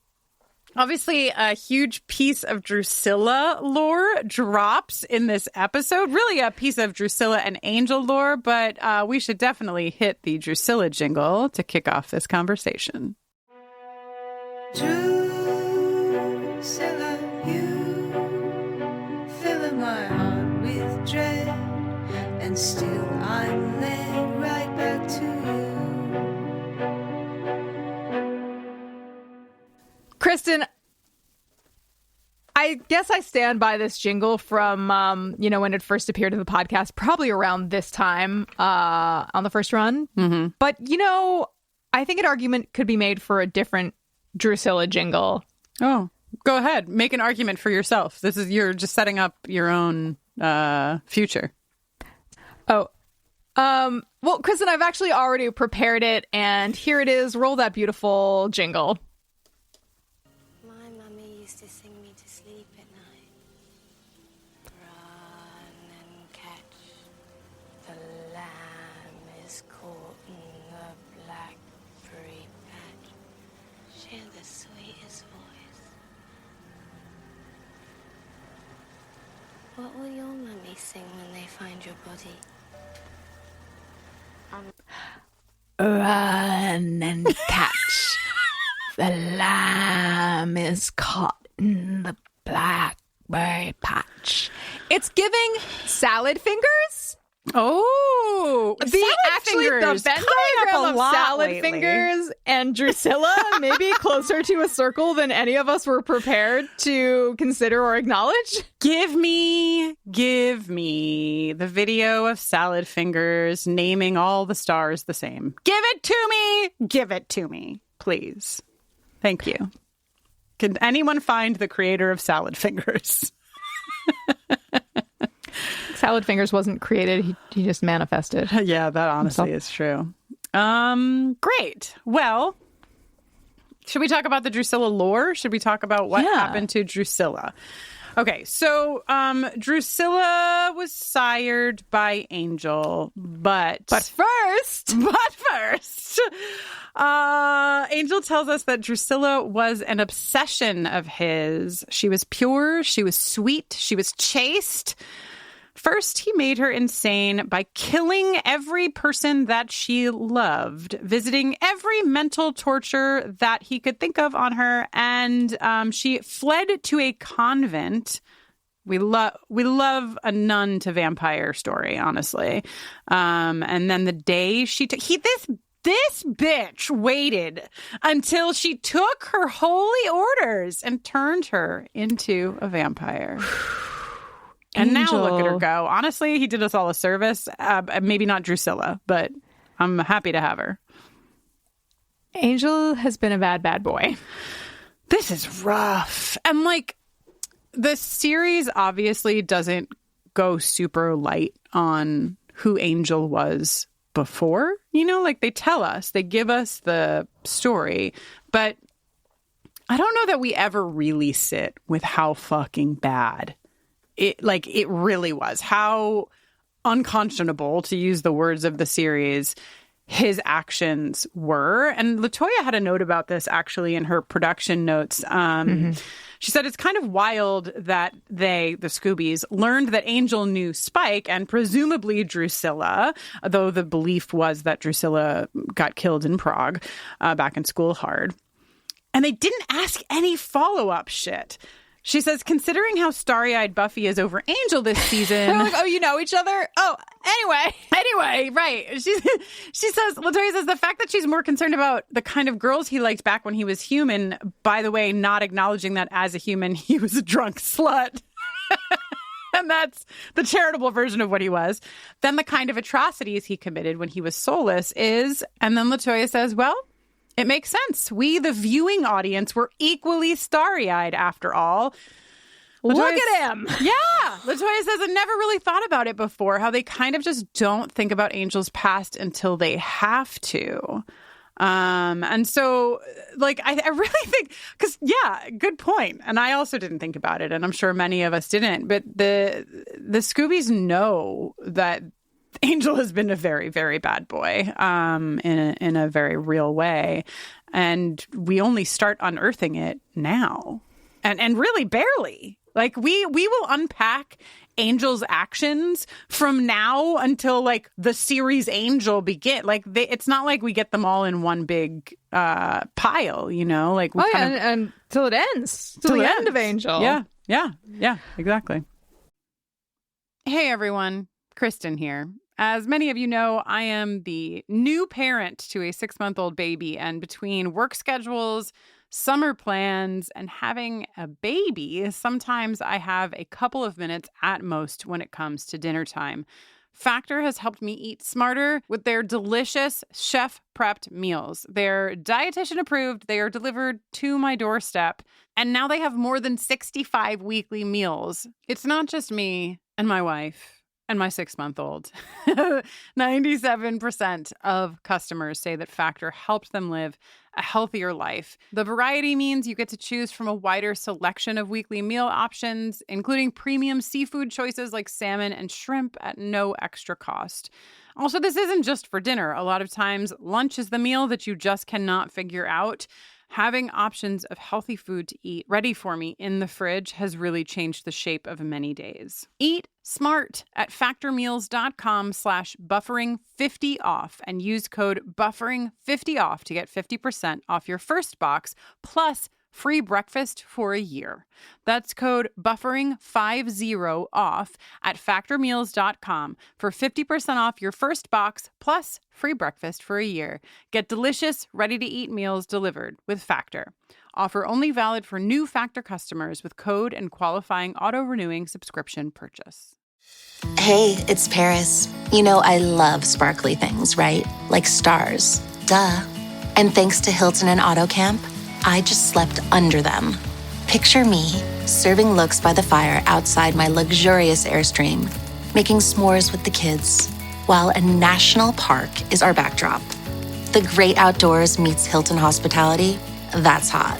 obviously a huge piece of Drusilla lore drops in this episode. Really a piece of Drusilla and Angel lore, but we should definitely hit the Drusilla jingle to kick off this conversation. Drusilla, you fill my heart with dread, and still I'm led right back to you. Kristin, I guess I stand by this jingle from, when it first appeared in the podcast, probably around this time on the first run. Mm-hmm. But, I think an argument could be made for a different Drusilla jingle. Oh, go ahead. Make an argument for yourself. You're just setting up your own future. Oh, well, Kristin, I've actually already prepared it, and here it is. Roll that beautiful jingle. My mummy used to sing me to sleep at night. Run and catch. The lamb is caught in the blackberry patch. Share the sweetest voice. What will your mummy sing when they find your body? Run and catch. The lamb is caught in the blackberry patch. It's giving salad fingers. Oh, The Venn diagram of salad fingers and Drusilla may be closer to a circle than any of us were prepared to consider or acknowledge. Give me the video of salad fingers naming all the stars the same. Give it to me, please. Thank you. Can anyone find the creator of salad fingers? Salad fingers wasn't created. He just manifested. Yeah, that honestly is true. Great. Well, should we talk about the Drusilla lore? Should we talk about what happened to Drusilla? Okay, so Drusilla was sired by Angel, but first, Angel tells us that Drusilla was an obsession of his. She was pure, she was sweet, she was chaste. First, he made her insane by killing every person that she loved, visiting every mental torture that he could think of on her, and she fled to a convent We love a nun to vampire story, honestly. And then the day she took this bitch waited until she took her holy orders and turned her into a vampire. And now look at her go. Honestly, he did us all a service. Maybe not Drusilla, but I'm happy to have her. Angel has been a bad boy. This is rough. And like, the series obviously doesn't go super light on who Angel was before, you know, like they tell us, they give us the story, but I don't know that we ever really sit with how fucking bad it really was, how unconscionable, to use the words of the series, his actions were. And LaToya had a note about this actually in her production notes. She said it's kind of wild that the Scoobies, learned that Angel knew Spike and presumably Drusilla, though the belief was that Drusilla got killed in Prague back in School Hard. And they didn't ask any follow-up shit. She says, considering how starry-eyed Buffy is over Angel this season... Like, oh, you know each other? Oh, Anyway, right. She says, LaToya says, the fact that she's more concerned about the kind of girls he liked back when he was human, by the way, not acknowledging that as a human, he was a drunk slut. And that's the charitable version of what he was. Then the kind of atrocities he committed when he was soulless is... And then LaToya says, well... It makes sense. We, the viewing audience, were equally starry-eyed after all. Look at him. Yeah. LaToya says, I never really thought about it before, how they kind of just don't think about Angel's past until they have to. And so, like, I really think, because, yeah, good point. And I also didn't think about it, and I'm sure many of us didn't. But the Scoobies know that Angel has been a very, very bad boy in a very real way. And we only start unearthing it now. And really barely. Like, we will unpack Angel's actions from now until, like, the series Angel begin. Like, it's not like we get them all in one big pile, you know? Like, and till it ends. Till the end of Angel. Yeah, exactly. Hey, everyone. Kristin here. As many of you know, I am the new parent to a 6-month-old baby, and between work schedules, summer plans, and having a baby, sometimes I have a couple of minutes at most when it comes to dinner time. Factor has helped me eat smarter with their delicious chef-prepped meals. They're dietitian approved, they are delivered to my doorstep, and now they have more than 65 weekly meals. It's not just me and my wife and my 6-month-old. 97% of customers say that Factor helped them live a healthier life. The variety means you get to choose from a wider selection of weekly meal options, including premium seafood choices like salmon and shrimp at no extra cost. Also, this isn't just for dinner. A lot of times, lunch is the meal that you just cannot figure out. Having options of healthy food to eat ready for me in the fridge has really changed the shape of many days. Eat smart at factormeals.com/buffering50off and use code buffering50off to get 50% off your first box plus free breakfast for a year. That's code buffering50off at factormeals.com for 50% off your first box plus free breakfast for a year. Get delicious, ready-to-eat meals delivered with Factor. Offer only valid for new Factor customers with code and qualifying auto-renewing subscription purchase. Hey, it's Paris. You know I love sparkly things, right? Like stars. Duh. And thanks to Hilton and AutoCamp, I just slept under them. Picture me serving looks by the fire outside my luxurious Airstream, making s'mores with the kids, while a national park is our backdrop. The great outdoors meets Hilton hospitality. That's hot.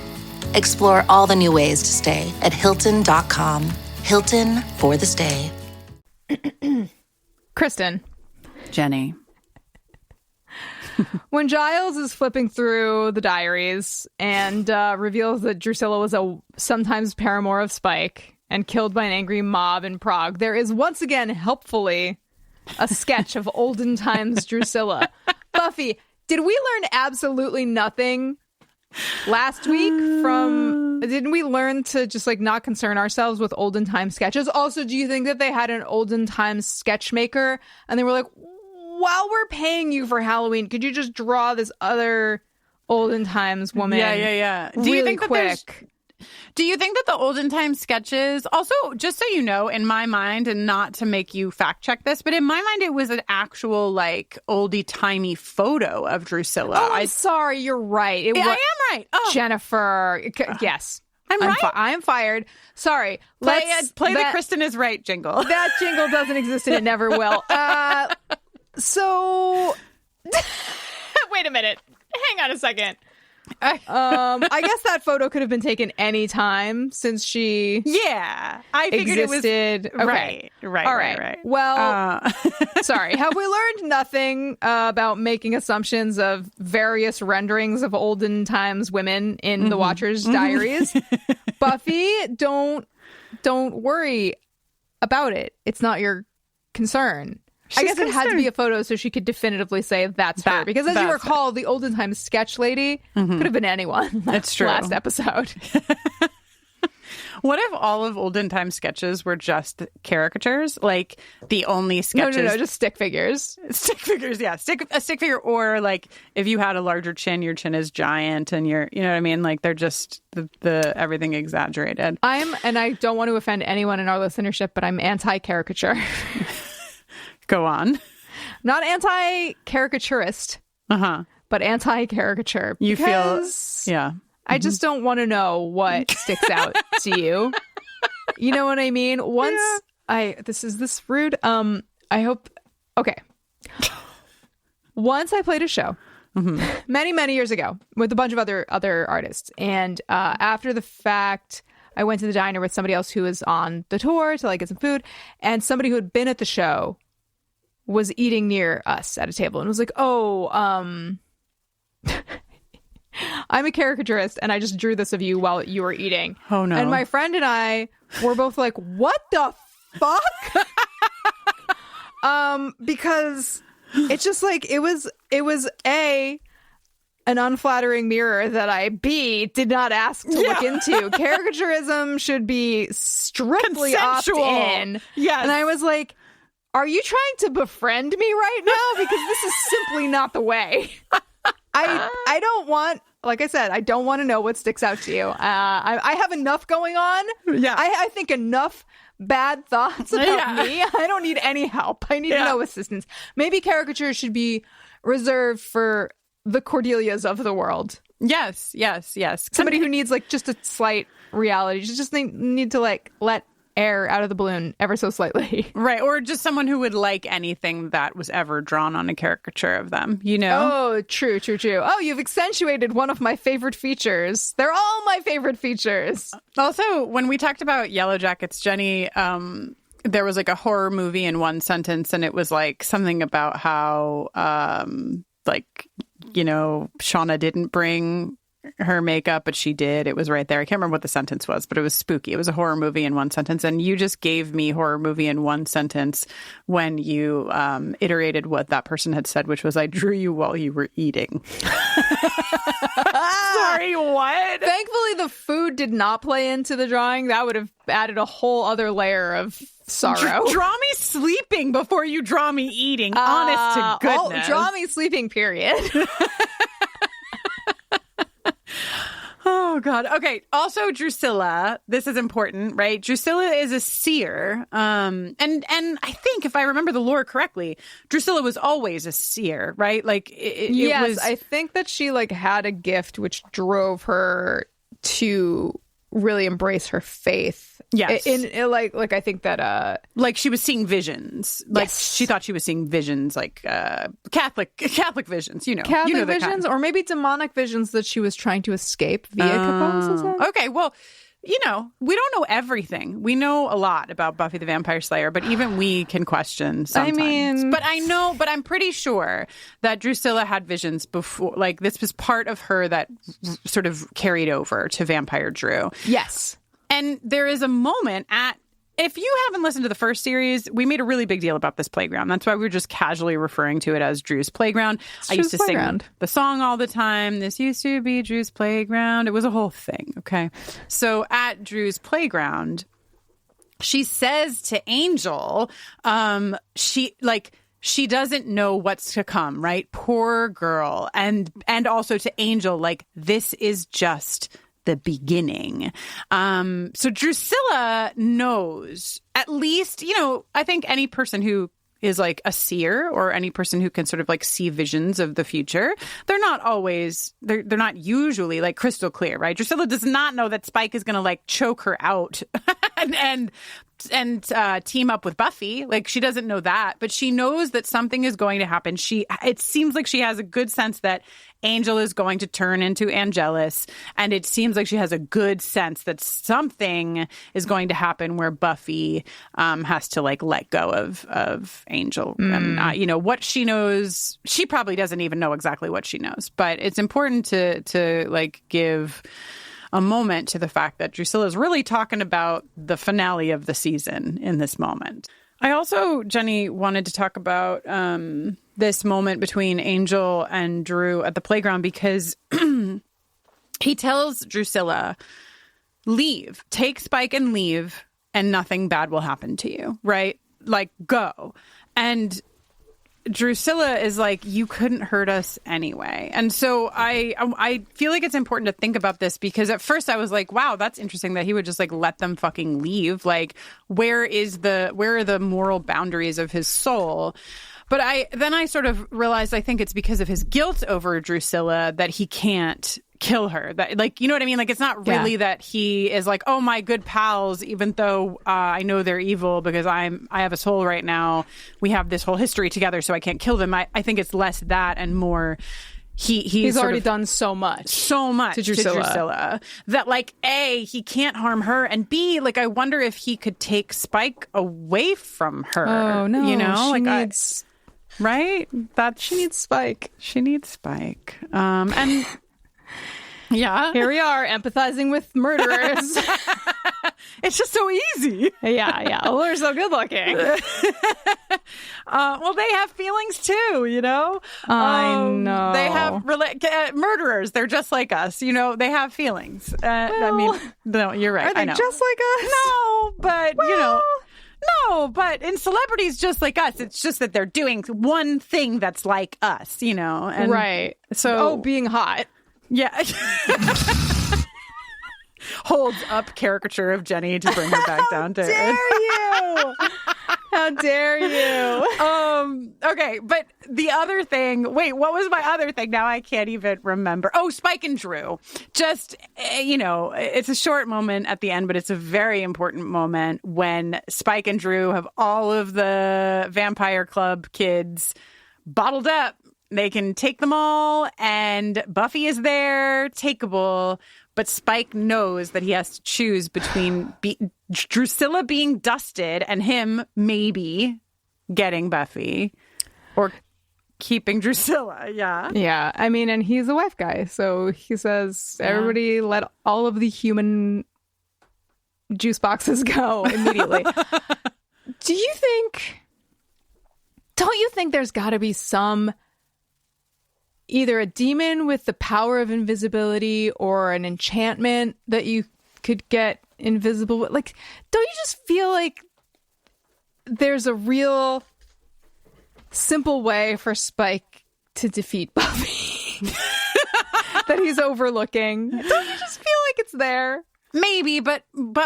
Explore all the new ways to stay at Hilton.com. Hilton for the stay. Kristin. Jenny. When Giles is flipping through the diaries and reveals that Drusilla was a sometimes paramour of Spike and killed by an angry mob in Prague, there is once again, helpfully, a sketch of olden times Drusilla. Buffy, did we learn absolutely nothing last week from Didn't we learn to just like not concern ourselves with olden time sketches? Also, do you think that they had an olden times sketch maker and they were like, while we're paying you for Halloween, could you just draw this other olden times woman? Yeah. Do you think quick? Do you think that the olden time sketches, also, just so you know, in my mind, and not to make you fact check this, but in my mind, it was an actual, like, oldie-timey photo of Drusilla. Oh, I'm sorry. You're right. I am right. Oh. Jennifer. Yes. I'm right? I'm fired. Sorry. Play the Kristin is right jingle. That jingle doesn't exist and it never will. So, wait a minute. Hang on a second. I guess that photo could have been taken any time since she I figured existed. It was right. All right. Well, sorry. Have we learned nothing about making assumptions of various renderings of olden times women in the Watcher's diaries? Buffy, don't worry about it. It's not your concern. I guess it had to be a photo so she could definitively say that's her. Because as you recall, the olden times sketch lady could have been anyone. That's true. Last episode. What if all of olden time sketches were just caricatures? Like the only sketches... No, just stick figures. Stick figures, yeah. A stick figure, or like if you had a larger chin, your chin is giant and you know what I mean? Like they're just the everything exaggerated. And I don't want to offend anyone in our listenership, but I'm anti-caricature. Go on. Not anti-caricaturist, but anti-caricature. You feel, yeah. I just don't want to know what sticks out to you. You know what I mean? This is rude. I hope. Okay. Once I played a show many years ago with a bunch of other artists, and after the fact, I went to the diner with somebody else who was on the tour to like get some food, and somebody who had been at the show was eating near us at a table and was like, I'm a caricaturist and I just drew this of you while you were eating. Oh no. And my friend and I were both like, what the fuck? Because it's just like it was an unflattering mirror that I did not ask to look into. Caricaturism should be strictly opt-in. Yes. And I was like, are you trying to befriend me right now? Because this is simply not the way. I don't want, like I said, I don't want to know what sticks out to you. I have enough going on. Yeah. I think enough bad thoughts about me. I don't need any help. I need no assistance. Maybe caricatures should be reserved for the Cordelias of the world. Yes. Somebody who needs like just a slight reality. You just need to like let air out of the balloon ever so slightly. Right. Or just someone who would like anything that was ever drawn on a caricature of them, you know? Oh, true. Oh, you've accentuated one of my favorite features. They're all my favorite features. Also, when we talked about Yellow Jackets, Jenny, there was like a horror movie in one sentence, and it was like something about how, like, you know, Shauna didn't bring her makeup, but she did. It was right there. I can't remember what the sentence was, but it was spooky. It was a horror movie in one sentence. And you just gave me horror movie in one sentence when you iterated what that person had said, which was, I drew you while you were eating. Sorry, what? Thankfully, the food did not play into the drawing. That would have added a whole other layer of sorrow. Draw me sleeping before you draw me eating. Honest to goodness. Draw me sleeping, period. Oh, God. Okay. Also, Drusilla. This is important, right? Drusilla is a seer. And I think, if I remember the lore correctly, Drusilla was always a seer, right? Like, it was... I think that she, like, had a gift which drove her to really embrace her faith. Yes. In like I think that like she was seeing visions. Like she thought she was seeing visions, like Catholic visions, you know. Catholic visions, or maybe demonic visions that she was trying to escape via Catholicism. Okay, well, you know, we don't know everything. We know a lot about Buffy the Vampire Slayer, but even we can question sometimes. I mean, but I'm pretty sure that Drusilla had visions before. Like, this was part of her that sort of carried over to Vampire Drew. Yes. And there is a moment at if you haven't listened to the first series, we made a really big deal about this playground. That's why we were just casually referring to it as Drew's Playground. I used to sing the song all the time. This used to be Drew's Playground. It was a whole thing, okay? So at Drew's Playground, she says to Angel, she doesn't know what's to come, right? Poor girl. And also to Angel, like, this is just the beginning. So Drusilla knows, at least, I think any person who is like a seer or any person who can sort of like see visions of the future, they're not usually like crystal clear, right? Drusilla does not know that Spike is going to like choke her out and team up with Buffy. Like, she doesn't know that, but she knows that something is going to happen. It seems like she has a good sense that Angel is going to turn into Angelus, and it seems like she has a good sense that something is going to happen where Buffy has to like let go of Angel. And what she knows, she probably doesn't even know exactly what she knows, but it's important to like give a moment to the fact that Drusilla is really talking about the finale of the season in this moment. I also, Jenny, wanted to talk about this moment between Angel and Drew at the playground, because he tells Drusilla, leave, take Spike and leave, and nothing bad will happen to you, right? Like, go. And Drusilla is like, you couldn't hurt us anyway. And so I feel like it's important to think about this, because at first I was like, wow, that's interesting that he would just like let them fucking leave. Like, where are the moral boundaries of his soul? But I sort of realized I think it's because of his guilt over Drusilla that he can't kill her. That, like, you know what I mean? Like, it's not really that he is like, oh, my good pals, even though I know they're evil because I have a soul right now. We have this whole history together, so I can't kill them. I think it's less that and more he's already done so much to Drusilla that, like, A, he can't harm her, and B, like, I wonder if he could take Spike away from her. Oh no, she needs right. She needs Spike. And yeah, here we are empathizing with murderers. It's just so easy. Yeah. Oh, they're so good looking. Well, they have feelings too, I know. They have murderers. They're just like us, they have feelings. I mean, no, you're right. Are they just like us? No, but no, but in celebrities just like us, it's just that they're doing one thing that's like us, and right. So being hot. Yeah. Holds up caricature of Jenny to bring her back down to earth. How dare you? Okay, but the other thing, wait, what was my other thing? Now I can't even remember. Oh, Spike and Drew. Just, it's a short moment at the end, but it's a very important moment when Spike and Drew have all of the Vampire Club kids bottled up. They can take them all, and Buffy is there, takeable, but Spike knows that he has to choose between Drusilla being dusted and him maybe getting Buffy, or keeping Drusilla. Yeah. I mean, and he's a wife guy, so he says, everybody let all of the human juice boxes go immediately. Don't you think there's got to be either a demon with the power of invisibility or an enchantment that you could get invisible with? Like, don't you just feel like there's a real simple way for Spike to defeat Buffy that he's overlooking? Don't you just feel like it's there? Maybe, but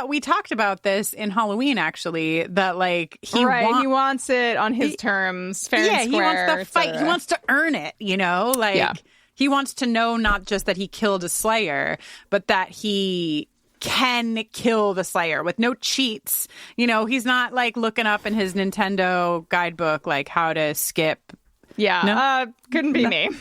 we talked about this in Halloween, actually, that, like, he wants it on his terms, fair and square. He wants to fight. He wants to earn it, He wants to know not just that he killed a Slayer, but that he can kill the Slayer with no cheats. He's not, like, looking up in his Nintendo guidebook, like, how to skip. Yeah, no? Couldn't be me.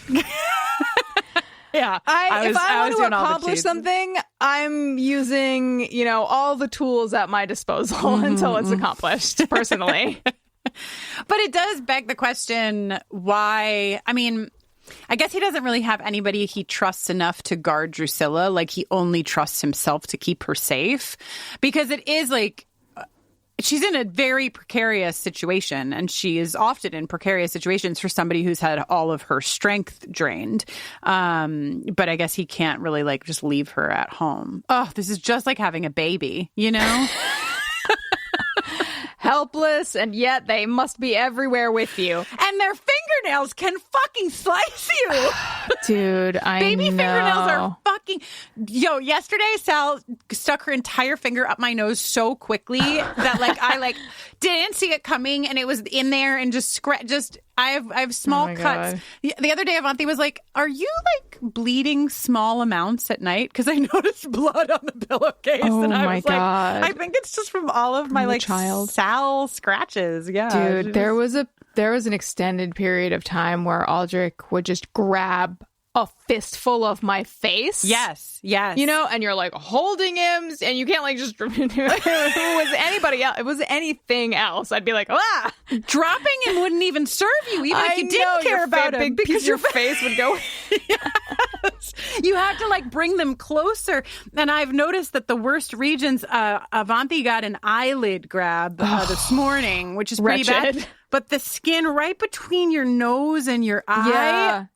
Yeah, if I want to accomplish something, I'm using, all the tools at my disposal until it's accomplished, personally. But it does beg the question, why? I mean, I guess he doesn't really have anybody he trusts enough to guard Drusilla. Like, he only trusts himself to keep her safe. Because it is, like, she's in a very precarious situation, and she is often in precarious situations for somebody who's had all of her strength drained. But I guess he can't really like just leave her at home. Oh, this is just like having a baby, you know? Helpless, and yet they must be everywhere with you. And their fingernails can fucking slice you. Dude, I Baby know. fingernails are fucking... Yo, yesterday Sal stuck her entire finger up my nose so quickly that like I like didn't see it coming, and it was in there and just I have small cuts. The other day Avanti was like, "Are you like bleeding small amounts at night?" Because I noticed blood on the pillowcase, and I was like, "I think it's just from all of my like Sal scratches." Yeah, dude, there was an extended period of time where Aldrich would just grab a fistful of my face. Yes. You know, and you're like holding him, and you can't like just. If it was anybody else, it was anything else, I'd be like, ah! Dropping him wouldn't even serve you, even if you didn't care about him, because your face would go. Yes. You had to like bring them closer, and I've noticed that the worst regions. Avanti got an eyelid grab this morning, which is pretty bad. But the skin right between your nose and your eye,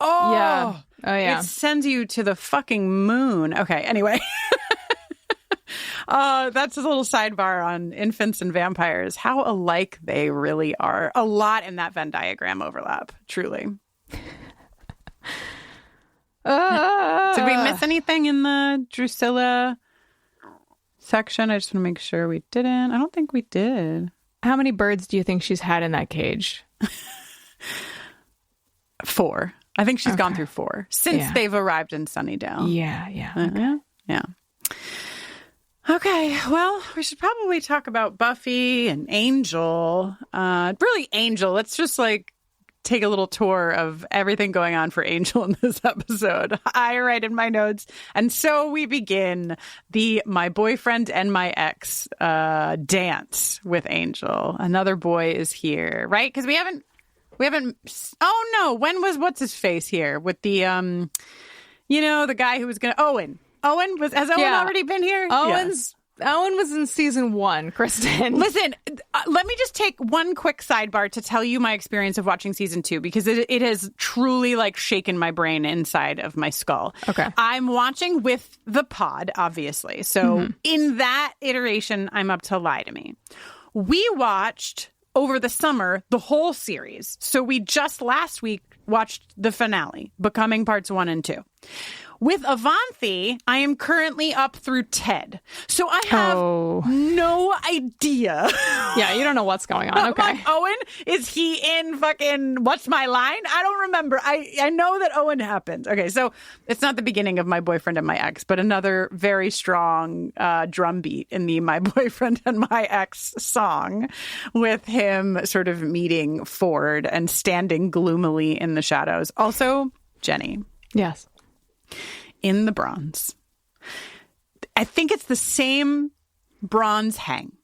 it sends you to the fucking moon. Okay, anyway. That's a little sidebar on infants and vampires. How alike they really are. A lot in that Venn diagram overlap, truly. Did we miss anything in the Drusilla section? I just want to make sure we didn't. I don't think we did. How many birds do you think she's had in that cage? 4. I think she's gone through 4 since they've arrived in Sunnydale. Yeah. Okay, well, we should probably talk about Buffy and Angel. Really, Angel. Let's just like take a little tour of everything going on for Angel in this episode. I write in my notes. And so we begin the my boyfriend and my ex dance with Angel. Another boy is here, right? Because we haven't, oh no, what's his face here with the, the guy who was going to, Owen. Has Owen already been here? Owen was in season 1, Kristin. Listen, let me just take one quick sidebar to tell you my experience of watching season 2, because it has truly like shaken my brain inside of my skull. Okay. I'm watching with the pod, obviously. So in that iteration, I'm up to Lie to Me. We watched over the summer the whole series. So we just last week watched the finale, Becoming Parts 1 and 2. With Avanti, I am currently up through Ted. So I have no idea. Yeah, you don't know what's going on. Okay. Like, Owen, is he in fucking What's My Line? I don't remember. I know that Owen happened. Okay, so it's not the beginning of My Boyfriend and My Ex, but another very strong drum beat in the My Boyfriend and My Ex song, with him sort of meeting Ford and standing gloomily in the shadows. Also, Jenny. Yes. In the bronze. I think it's the same bronze hang.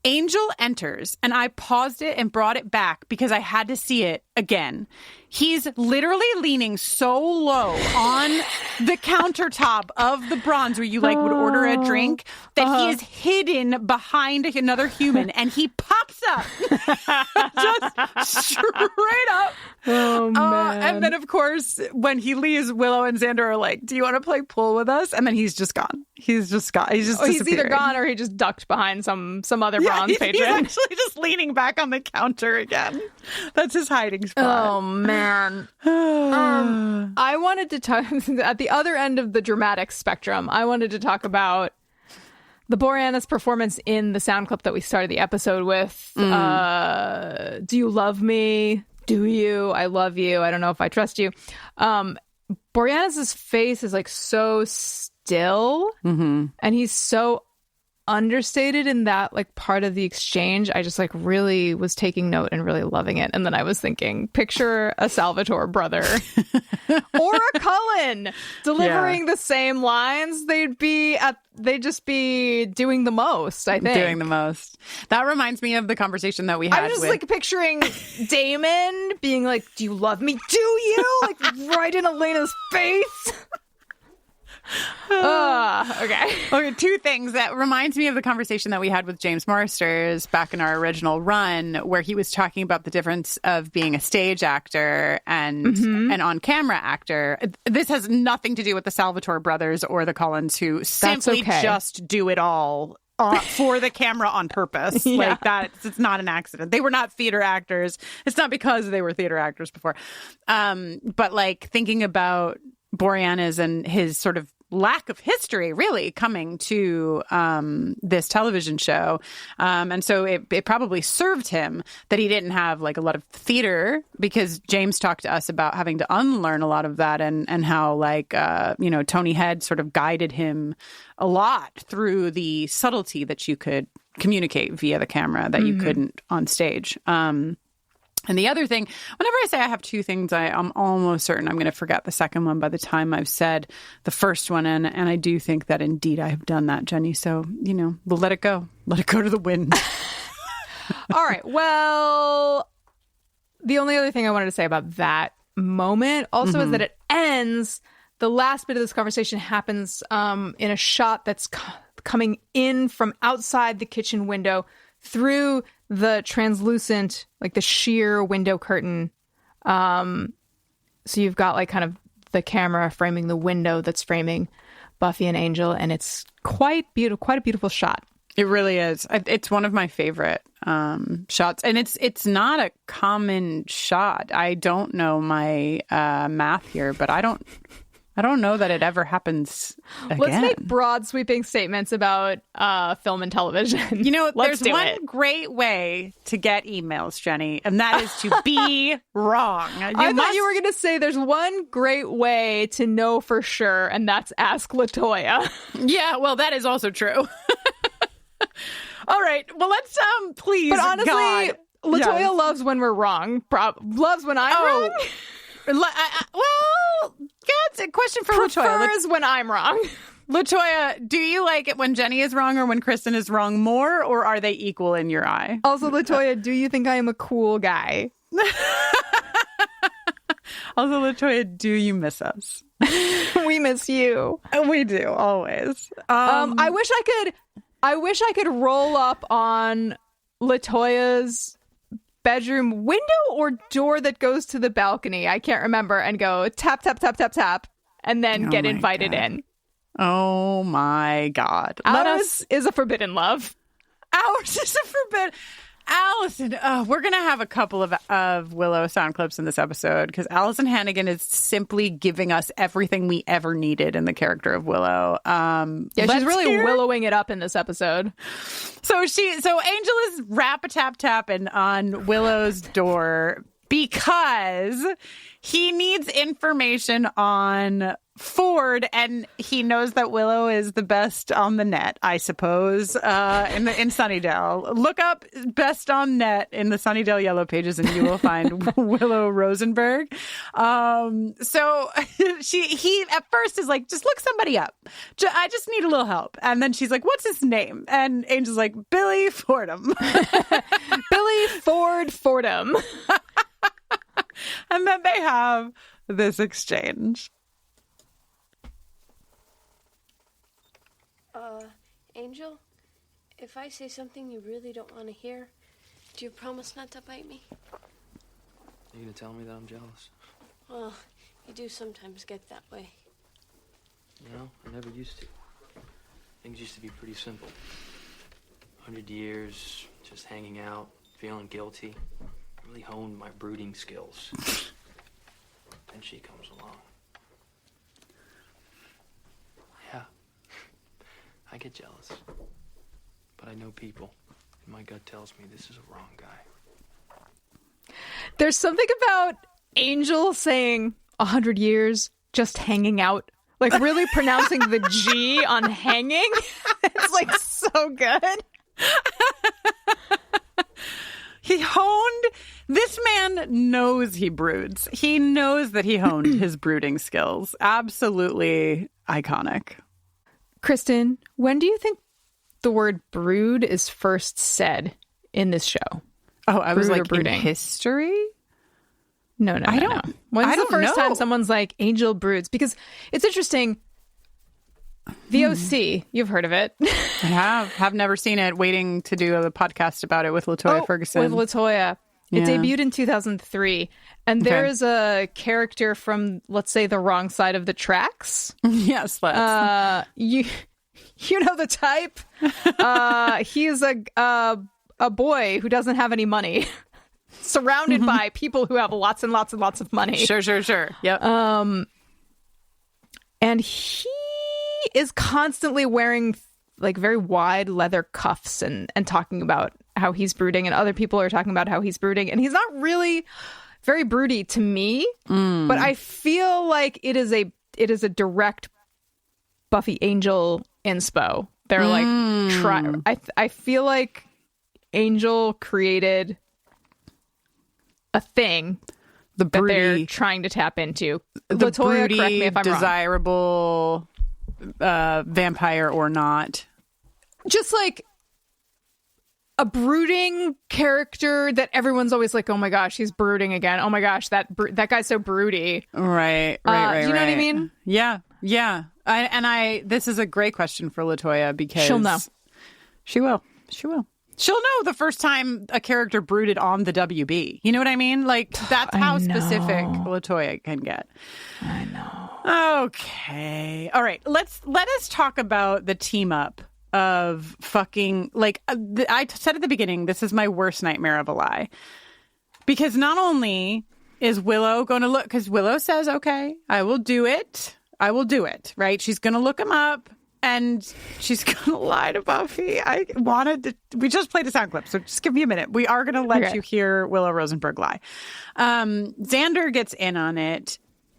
Angel enters, and I paused it and brought it back because I had to see it again. He's literally leaning so low on the countertop of the bronze where you like would order a drink that he is hidden behind another human, and he pops up just straight up. Oh, man. And then, of course, when he leaves, Willow and Xander are like, "Do you want to play pool with us?" And then he's just gone. He's just either gone or he just ducked behind some other bronze patron. He's actually just leaning back on the counter again. That's his hiding spot. Oh, man. I wanted to talk at the other end of the dramatic spectrum. I wanted to talk about the Boreanaz performance in the sound clip that we started the episode with. Do you love me? Do you? I love you. I don't know if I trust you. Boreanaz's face is like so still, and he's so understated in that like part of the exchange. I just like really was taking note and really loving it. And then I was thinking, picture a Salvatore brother or a Cullen delivering the same lines. They'd just be doing the most, I think. Doing the most. That reminds me of the conversation that we had. I'm just like picturing Damon being like, "Do you love me? Do you?" Like right in Elena's face. Okay. Two things. That reminds me of the conversation that we had with James Marsters back in our original run, where he was talking about the difference of being a stage actor and an on-camera actor. This has nothing to do with the Salvatore brothers or the Collins, who simply just do it all for the camera on purpose. Like that, it's not an accident. They were not theater actors. It's not because they were theater actors before. But like thinking about Boreanaz and his sort of lack of history really coming to this television show. And so it probably served him that he didn't have like a lot of theater, because James talked to us about having to unlearn a lot of that, and how like, Tony Head sort of guided him a lot through the subtlety that you could communicate via the camera that you couldn't on stage. And the other thing, whenever I say I have two things, I'm almost certain I'm going to forget the second one by the time I've said the first one. And I do think that indeed I have done that, Jenny. So, we'll let it go. Let it go to the wind. All right. Well, the only other thing I wanted to say about that moment also is that it ends, the last bit of this conversation happens in a shot that's coming in from outside the kitchen window through the translucent, like the sheer window curtain. So you've got like kind of the camera framing the window that's framing Buffy and Angel, and it's quite a beautiful shot. It really is. It's one of my favorite shots, and it's not a common shot. I don't know my math here, but I don't know that it ever happens again. Let's make broad sweeping statements about film and television. There's one great way to get emails, Jenny, and that is to be wrong. I thought you were going to say there's one great way to know for sure, and that's ask LaToya. Yeah, well, that is also true. All right. Well, let's please. But honestly, God. LaToya loves when we're wrong. Loves when I'm wrong. Well, that's a question for LaToya. Prefers when I'm wrong. LaToya, do you like it when Jenny is wrong or when Kristin is wrong more, or are they equal in your eye? Also, LaToya, do you think I am a cool guy? Also, LaToya, do you miss us? We miss you. We do, always. I wish I could roll up on LaToya's bedroom window or door that goes to the balcony, I can't remember, and go tap, tap, tap, tap, tap, and then get invited in. Oh my God. Ours is a forbidden love. Ours is a forbidden... Allison, we're going to have a couple of Willow sound clips in this episode, because Allison Hannigan is simply giving us everything we ever needed in the character of Willow. She's really willowing it up in this episode. So Angel is rap-a-tap-tapping on Willow's door because he needs information on Ford, and he knows that Willow is the best on the net, I suppose, in Sunnydale. Look up best on net in the Sunnydale Yellow Pages and you will find Willow Rosenberg. So he at first is like, just look somebody up. I just need a little help. And then she's like, what's his name? And Angel's like, Billy Fordham. Billy Fordham. And then they have this exchange. Angel, if I say something you really don't want to hear, do you promise not to bite me? Are you gonna tell me that I'm jealous? Well, you do sometimes get that way. I never used to. Things used to be pretty simple. 100 years, just hanging out, feeling guilty. I really honed my brooding skills. Then she comes along. Yeah, I get jealous. But I know people, and my gut tells me this is a wrong guy. There's something about Angel saying 100 years just hanging out, like really pronouncing the G on hanging. It's like so good. He honed, this man knows he broods. He knows that he honed his brooding skills. Absolutely iconic. Kristin, when do you think the word brood is first said in this show? Oh, I was Brood or like, in brooding? History? No. When's the first time someone's like, Angel broods? Because it's interesting. The OC, you've heard of it. I have never seen it. Waiting to do a podcast about it with LaToya Ferguson. With LaToya. It debuted in 2003. And there is a character from, let's say, the wrong side of the tracks. Yes, let's. You know the type. He's a boy who doesn't have any money, surrounded by people who have lots and lots and lots of money. Sure. Yep. And he is constantly wearing like very wide leather cuffs and talking about how he's brooding, and other people are talking about how he's brooding, and he's not really very broody to me, but I feel like it is a direct Buffy Angel inspo. They're like I feel like Angel created a thing that they're trying to tap into. The LaToya, broody, correct me if I'm desirable vampire or not. Just like a brooding character that everyone's always like, oh my gosh, he's brooding again. Oh my gosh, that guy's so broody. Right. Do you know what I mean? Yeah. This is a great question for LaToya because she'll know. She will. She'll know the first time a character brooded on the WB. You know what I mean? Like, that's how specific LaToya can get. I know. Okay. All right. Let us talk about the team up of fucking, like, I said at the beginning, this is my worst nightmare of a lie. Because not only is Willow going to look, because Willow says, okay, I will do it, right? She's going to look him up. And she's going to lie to Buffy. We just played a sound clip, so just give me a minute. We are going to let you hear Willow Rosenberg lie. Xander gets in on it,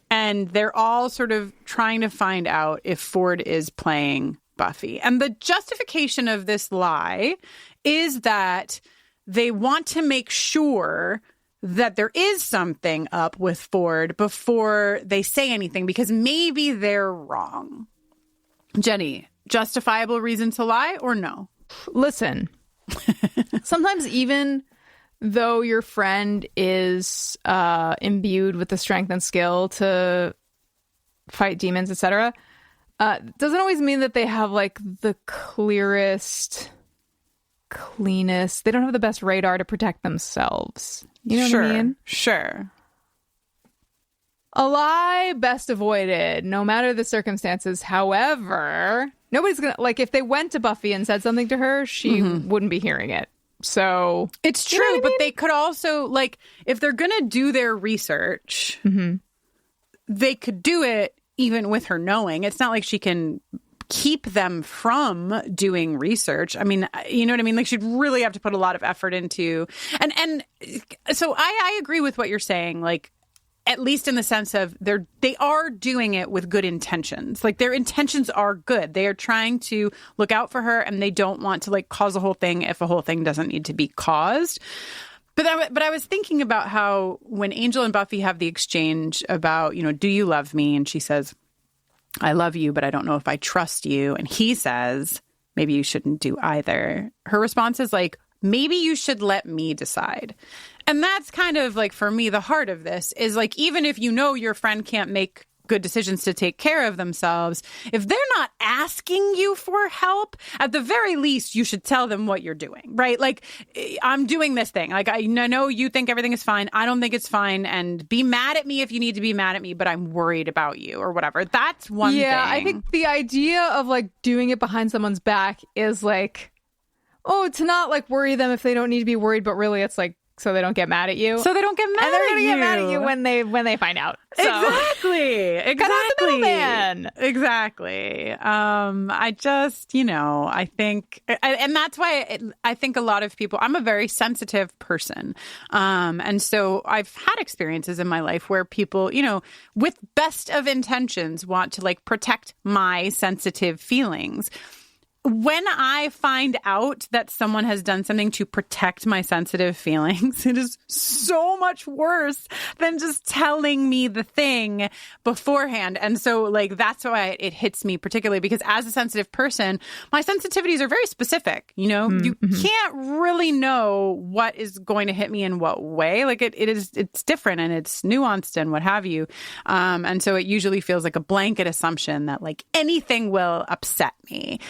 and they're all sort of trying to find out if Ford is playing Buffy. And the justification of this lie is that they want to make sure that there is something up with Ford before they say anything, because maybe they're wrong. Jenny, justifiable reason to lie or no? Listen, sometimes even though your friend is imbued with the strength and skill to fight demons, etc., doesn't always mean that they have like the cleanest. They don't have the best radar to protect themselves. You know what I mean? Sure. A lie best avoided, no matter the circumstances. However, nobody's gonna, like, if they went to Buffy and said something to her, she wouldn't be hearing it. So it's true, you know but they could also, like, if they're gonna do their research, they could do it even with her knowing. It's not like she can keep them from doing research. I mean, you know what I mean? Like, she'd really have to put a lot of effort into, and so I agree with what you're saying, like, at least in the sense of they are doing it with good intentions. Like, their intentions are good. They are trying to look out for her, and they don't want to, like, cause a whole thing if a whole thing doesn't need to be caused. But I was thinking about how when Angel and Buffy have the exchange about, you know, do you love me? And she says, I love you, but I don't know if I trust you. And he says, maybe you shouldn't do either. Her response is like, maybe you should let me decide. And that's kind of like, for me, the heart of this is like, even if you know your friend can't make good decisions to take care of themselves, if they're not asking you for help, at the very least, you should tell them what you're doing, right? Like, I'm doing this thing. Like, I know you think everything is fine. I don't think it's fine. And be mad at me if you need to be mad at me, but I'm worried about you or whatever. That's one thing. Yeah, I think the idea of like doing it behind someone's back is like, oh, to not like worry them if they don't need to be worried, but really it's like, so they don't get mad at you. So they don't get mad at you. And they're going to get mad at you when they find out. So. Exactly. Cut out the middleman. Exactly. I just, you know, I think, and that's why I think a lot of people, I'm a very sensitive person. And so I've had experiences in my life where people, you know, with best of intentions want to like protect my sensitive feelings. when I find out that someone has done something to protect my sensitive feelings, it is so much worse than just telling me the thing beforehand. And so, like, that's why it hits me particularly, because as a sensitive person, my sensitivities are very specific. You know, you can't really know what is going to hit me in what way. Like, it's different and it's nuanced and what have you. And so it usually feels like a blanket assumption that, like, anything will upset me.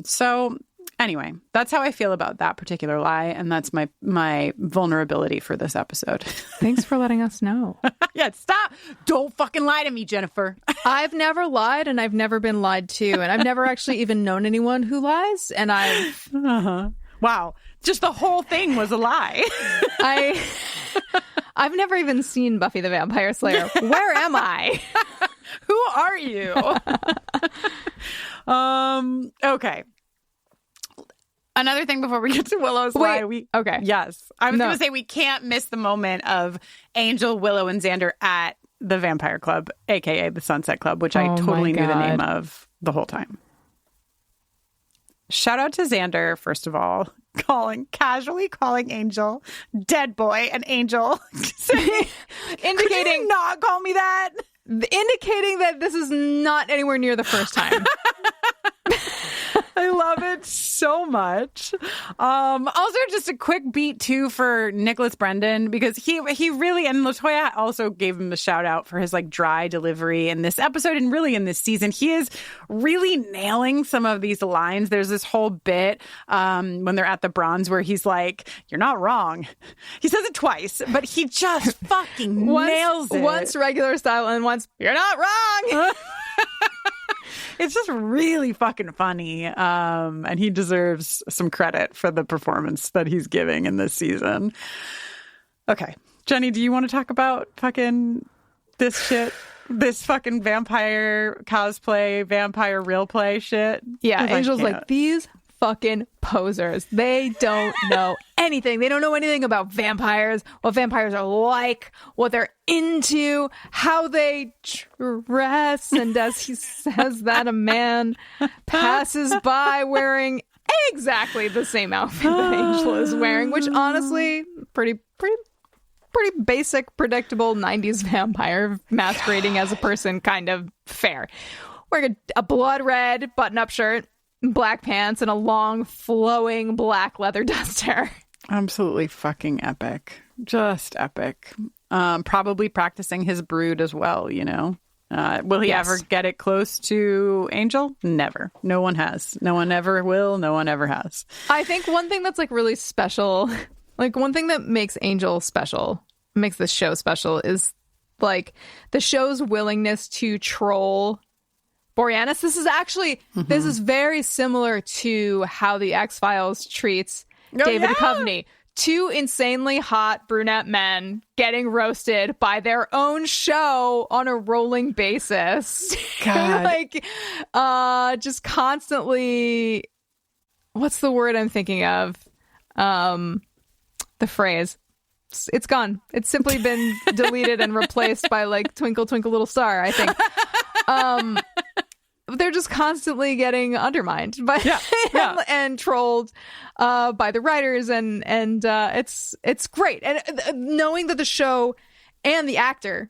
So anyway, that's how I feel about that particular lie. And that's my vulnerability for this episode. Thanks for letting us know. Yeah, stop. Don't fucking lie to me, Jennifer. I've never lied and I've never been lied to. And I've never actually even known anyone who lies. And I've... Wow. Just the whole thing was a lie. I've never even seen Buffy the Vampire Slayer. Where am I? Who are you? Okay. Another thing before we get to Willow's lie. Okay. Yes. I was going to say we can't miss the moment of Angel, Willow, and Xander at the Vampire Club, a.k.a. the Sunset Club, which I totally knew the name of the whole time. Shout out to Xander, first of all, casually calling Angel dead boy and Angel. Indicating, could you not call me that? Indicating that this is not anywhere near the first time. I love it so much. Also, just a quick beat too for Nicholas Brendan, because he really, and LaToya also gave him a shout out for his like dry delivery in this episode and really in this season. He is really nailing some of these lines. There's this whole bit when they're at the Bronze where he's like, "You're not wrong." He says it twice, but he just fucking nails it. Once regular style and once, "You're not wrong." It's just really fucking funny. And he deserves some credit for the performance that he's giving in this season. Okay. Jenny, do you want to talk about fucking this shit? This fucking vampire cosplay, vampire real play shit? Yeah, Angel's like, these fucking posers. They don't know anything. They don't know anything about vampires, what vampires are like, what they're into, how they dress. And as he says that, a man passes by wearing exactly the same outfit that Angel is wearing, which honestly, pretty basic, predictable 90s vampire masquerading as a person, kind of fair. Wearing a blood red button-up shirt, black pants, and a long flowing black leather duster. Absolutely fucking epic. Just epic. Probably practicing his brood as well, you know. Will he ever get it close to Angel? Never. No one has. No one ever will. No one ever has. I think one thing that's like really special, like one thing that makes Angel special, makes this show special, is like the show's willingness to troll Boreanaz. This is actually, this is very similar to how the X-Files treats David Duchovny. Two insanely hot brunette men getting roasted by their own show on a rolling basis. God. Like, just constantly, what's the word I'm thinking of? The phrase. It's gone. It's simply been deleted and replaced by like Twinkle Twinkle Little Star, I think. They're just constantly getting undermined by and trolled by the writers, and it's great. And knowing that the show and the actor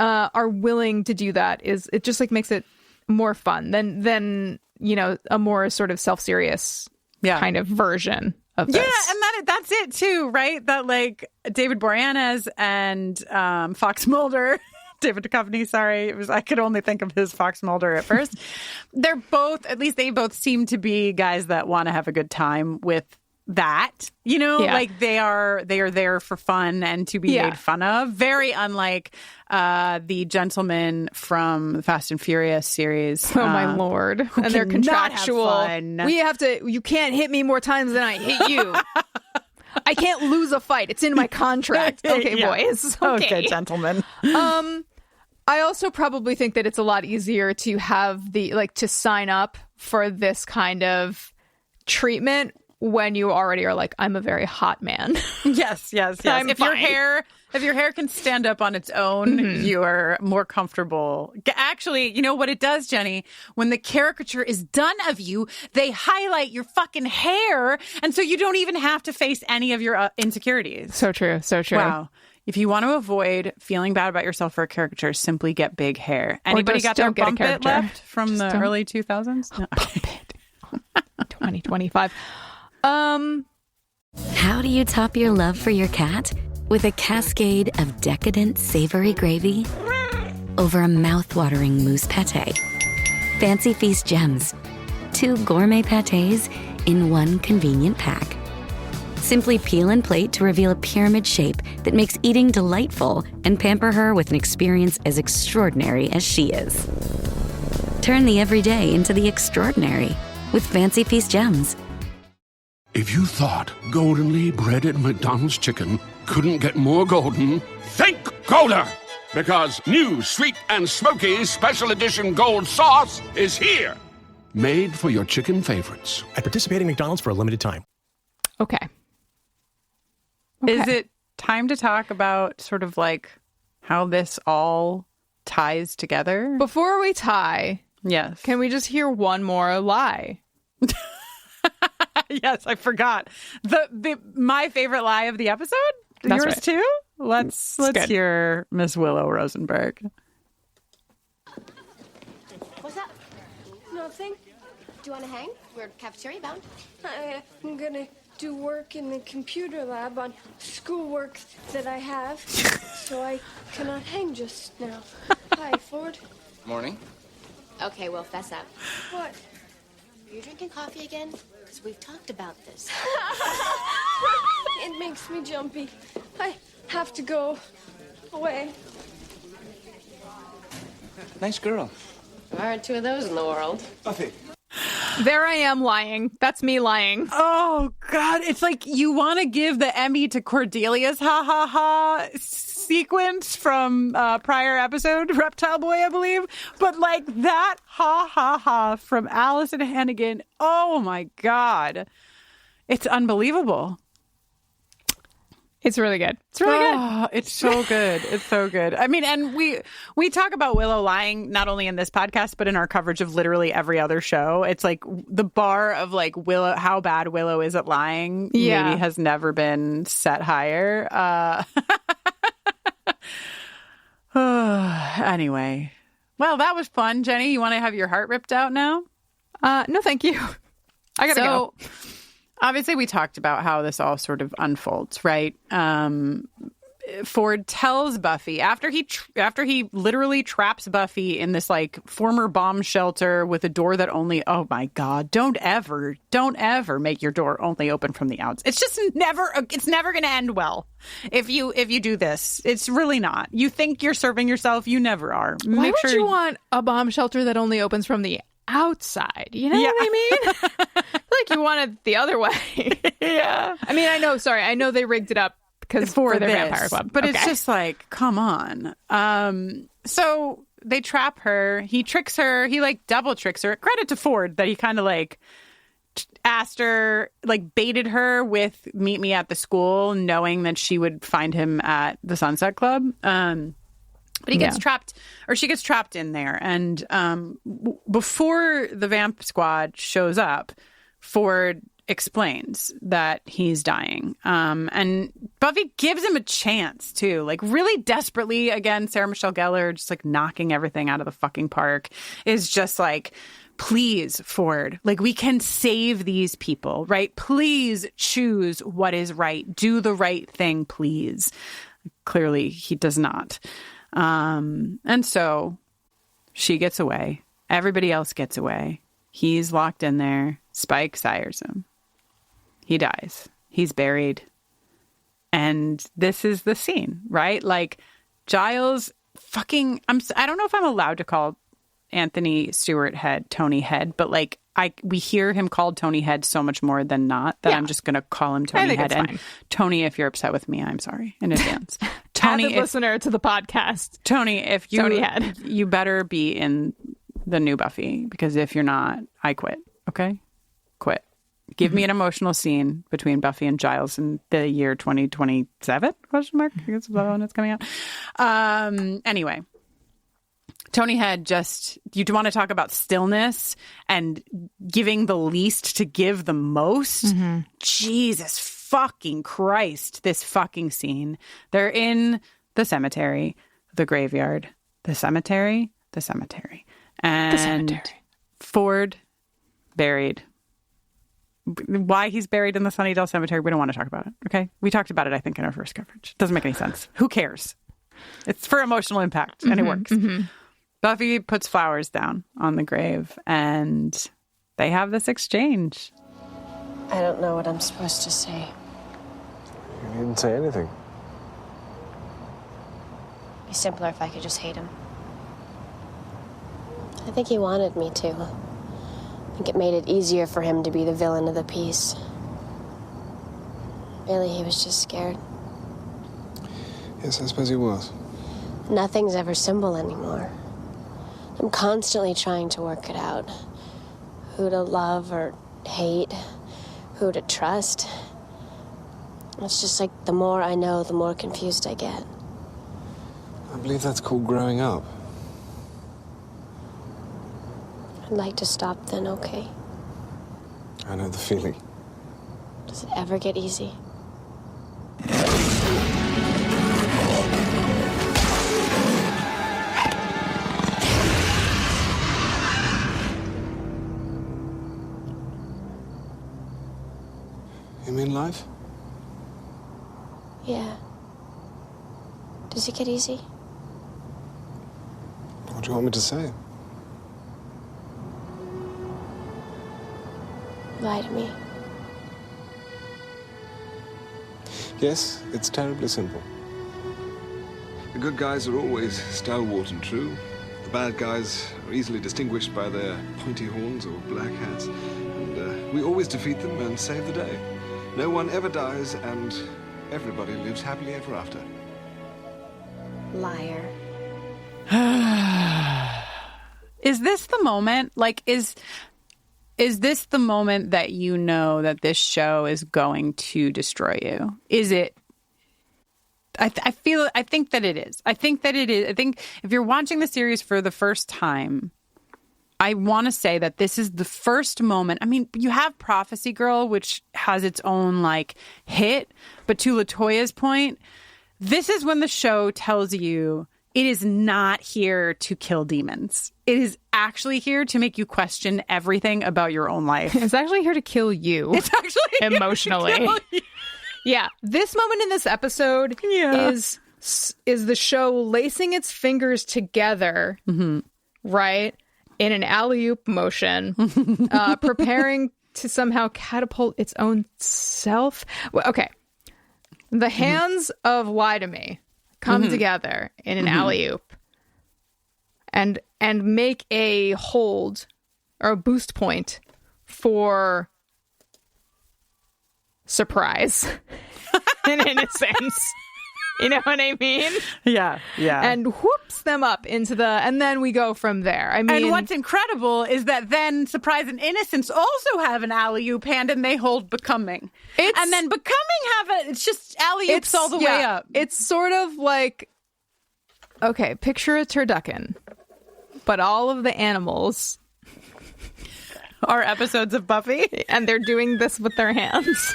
are willing to do that it just like makes it more fun than you know, a more sort of self-serious kind of version of this. Yeah, and that's it too, right? That like David Boreanaz and Fox Mulder. David Duchovny, sorry. I could only think of his Fox Mulder at first. They're both, at least they both seem to be guys that want to have a good time with that. You know, like they are there for fun and to be made fun of. Very unlike the gentlemen from the Fast and Furious series. Oh my lord. And they're contractual. You can't hit me more times than I hit you. I can't lose a fight. It's in my contract. Okay, boys. Okay, gentlemen. I also probably think that it's a lot easier to have to sign up for this kind of treatment when you already are like, I'm a very hot man. Yes. I'm If your hair can stand up on its own, you're more comfortable. Actually, you know what it does, Jenny? When the caricature is done of you, they highlight your fucking hair, and so you don't even have to face any of your insecurities. So true. Wow. If you want to avoid feeling bad about yourself for a caricature, simply get big hair. Anybody got their bump it left from the early 2000s? No. Bump it. 2025. How do you top your love for your cat? With a cascade of decadent savory gravy over a mouth-watering mousse pate. Fancy Feast gems. 2 gourmet pâtés in one convenient pack. Simply peel and plate to reveal a pyramid shape that makes eating delightful and pamper her with an experience as extraordinary as she is. Turn the everyday into the extraordinary with Fancy Feast gems. If you thought goldenly breaded McDonald's chicken couldn't get more golden, think Golder! Because new sweet and smoky special edition gold sauce is here. Made for your chicken favorites. At participating McDonald's for a limited time. Okay. Is it time to talk about sort of like how this all ties together? Before we tie, Yes. can we just hear one more lie? Yes, I forgot. My favorite lie of the episode? That's Yours right. too? Let's good. hear Miss Willow Rosenberg. What's that? Nothing. Do you want to hang? We're cafeteria bound. I'm gonna do work in the computer lab on schoolwork that I have, so I cannot hang just now. Hi, Ford. Morning. Okay, well, fess up. What? Are you drinking coffee again? Because we've talked about this. It makes me jumpy. I have to go away. Nice girl. There aren't 2 of those in the world. Buffy. There I am lying. That's me lying. Oh, God. It's like you want to give the Emmy to Cordelia's ha ha ha sequence from prior episode, Reptile Boy, I believe. But like that ha ha ha from Allison Hannigan. Oh, my God. It's unbelievable. It's really good. It's really good. It's so good. It's so good. I mean, and we talk about Willow lying not only in this podcast, but in our coverage of literally every other show. It's like the bar of like Willow, how bad Willow is at lying maybe has never been set higher. Anyway. Well, that was fun. Jenny, you want to have your heart ripped out now? No, thank you. I gotta go. Obviously, we talked about how this all sort of unfolds, right? Ford tells Buffy after he literally traps Buffy in this like former bomb shelter with a door that only, oh my God, don't ever make your door only open from the outside. It's just never going to end well if you do this. It's really not. You think you're serving yourself, you never are. Why would you want a bomb shelter that only opens from the outside? You know what I mean? Like you want it the other way. Yeah. I mean, I know they rigged it up because for their vampire club. But it's just like, come on. So they trap her. He tricks her. He like double tricks her. Credit to Ford that he kind of like asked her, like baited her with meet me at the school, knowing that she would find him at the Sunset Club. But he gets trapped, or she gets trapped in there. And before the vamp squad shows up, Ford explains that he's dying. And Buffy gives him a chance, too. Like, really desperately, again, Sarah Michelle Gellar just, like, knocking everything out of the fucking park is just like, please, Ford, like, we can save these people, right? Please choose what is right. Do the right thing, please. Clearly, he does not. And so she gets away. Everybody else gets away. He's locked in there. Spike sires him. He dies. He's buried. And this is the scene, right? Like Giles fucking, I don't know if I'm allowed to call Anthony Stewart Head Tony Head, but like we hear him called Tony Head so much more than not that I'm just going to call him Tony Head. And Tony, if you're upset with me, I'm sorry in advance. Tony, avid listener to the podcast. Tony, if you Tony Head, you better be in the new Buffy, because if you're not, I quit. Okay, quit. Give me an emotional scene between Buffy and Giles in the year 2027? Question mark. I guess that's when it's coming out. Anyway, Tony had you want to talk about stillness and giving the least to give the most? Mm-hmm. Jesus fucking Christ, this fucking scene. They're in the cemetery, the graveyard, the cemetery. And Ford buried. Why he's buried in the Sunnydale cemetery, we don't want to talk about it, okay? We talked about it, I think, in our first coverage. Doesn't make any sense. Who cares? It's for emotional impact, and it works. Mm-hmm. Buffy puts flowers down on the grave, and they have this exchange. I don't know what I'm supposed to say. You didn't say anything. It'd be simpler if I could just hate him. I think he wanted me to. I think it made it easier for him to be the villain of the piece. Really, he was just scared. Yes, I suppose he was. Nothing's ever simple anymore. I'm constantly trying to work it out. Who to love or hate, who to trust. It's just like the more I know, the more confused I get. I believe that's called growing up. I'd like to stop then, okay? I know the feeling. Does it ever get easy? You mean life? Yeah. Does it get easy? What do you want me to say? Lie to me. Yes, it's terribly simple. The good guys are always stalwart and true. The bad guys are easily distinguished by their pointy horns or black hats. And we always defeat them and save the day. No one ever dies, and everybody lives happily ever after. Liar. Is this the moment? Like, is this the moment that you know that this show is going to destroy you? Is it? I think that it is. I think if you're watching the series for the first time, I want to say that this is the first moment. I mean, you have Prophecy Girl, which has its own like hit, but to LaToya's point, this is when the show tells you it is not here to kill demons. It is actually here to make you question everything about your own life. It's actually here to kill you. It's actually emotionally. Kill you. Yeah, this moment in this episode is the show lacing its fingers together, right, in an alley-oop motion, preparing to somehow catapult its own self. Well, okay, the hands of Lie to Me come together in an alley-oop and make a hold or a boost point for surprise and innocence. You know what I mean? Yeah. And whoops them up into and then we go from there. I mean, and what's incredible is that then Surprise and Innocence also have an alley-oop hand, and they hold Becoming. And then Becoming it's just alley-oops all the way up. It's sort of like, okay, picture a turducken, but all of the animals are episodes of Buffy, and they're doing this with their hands.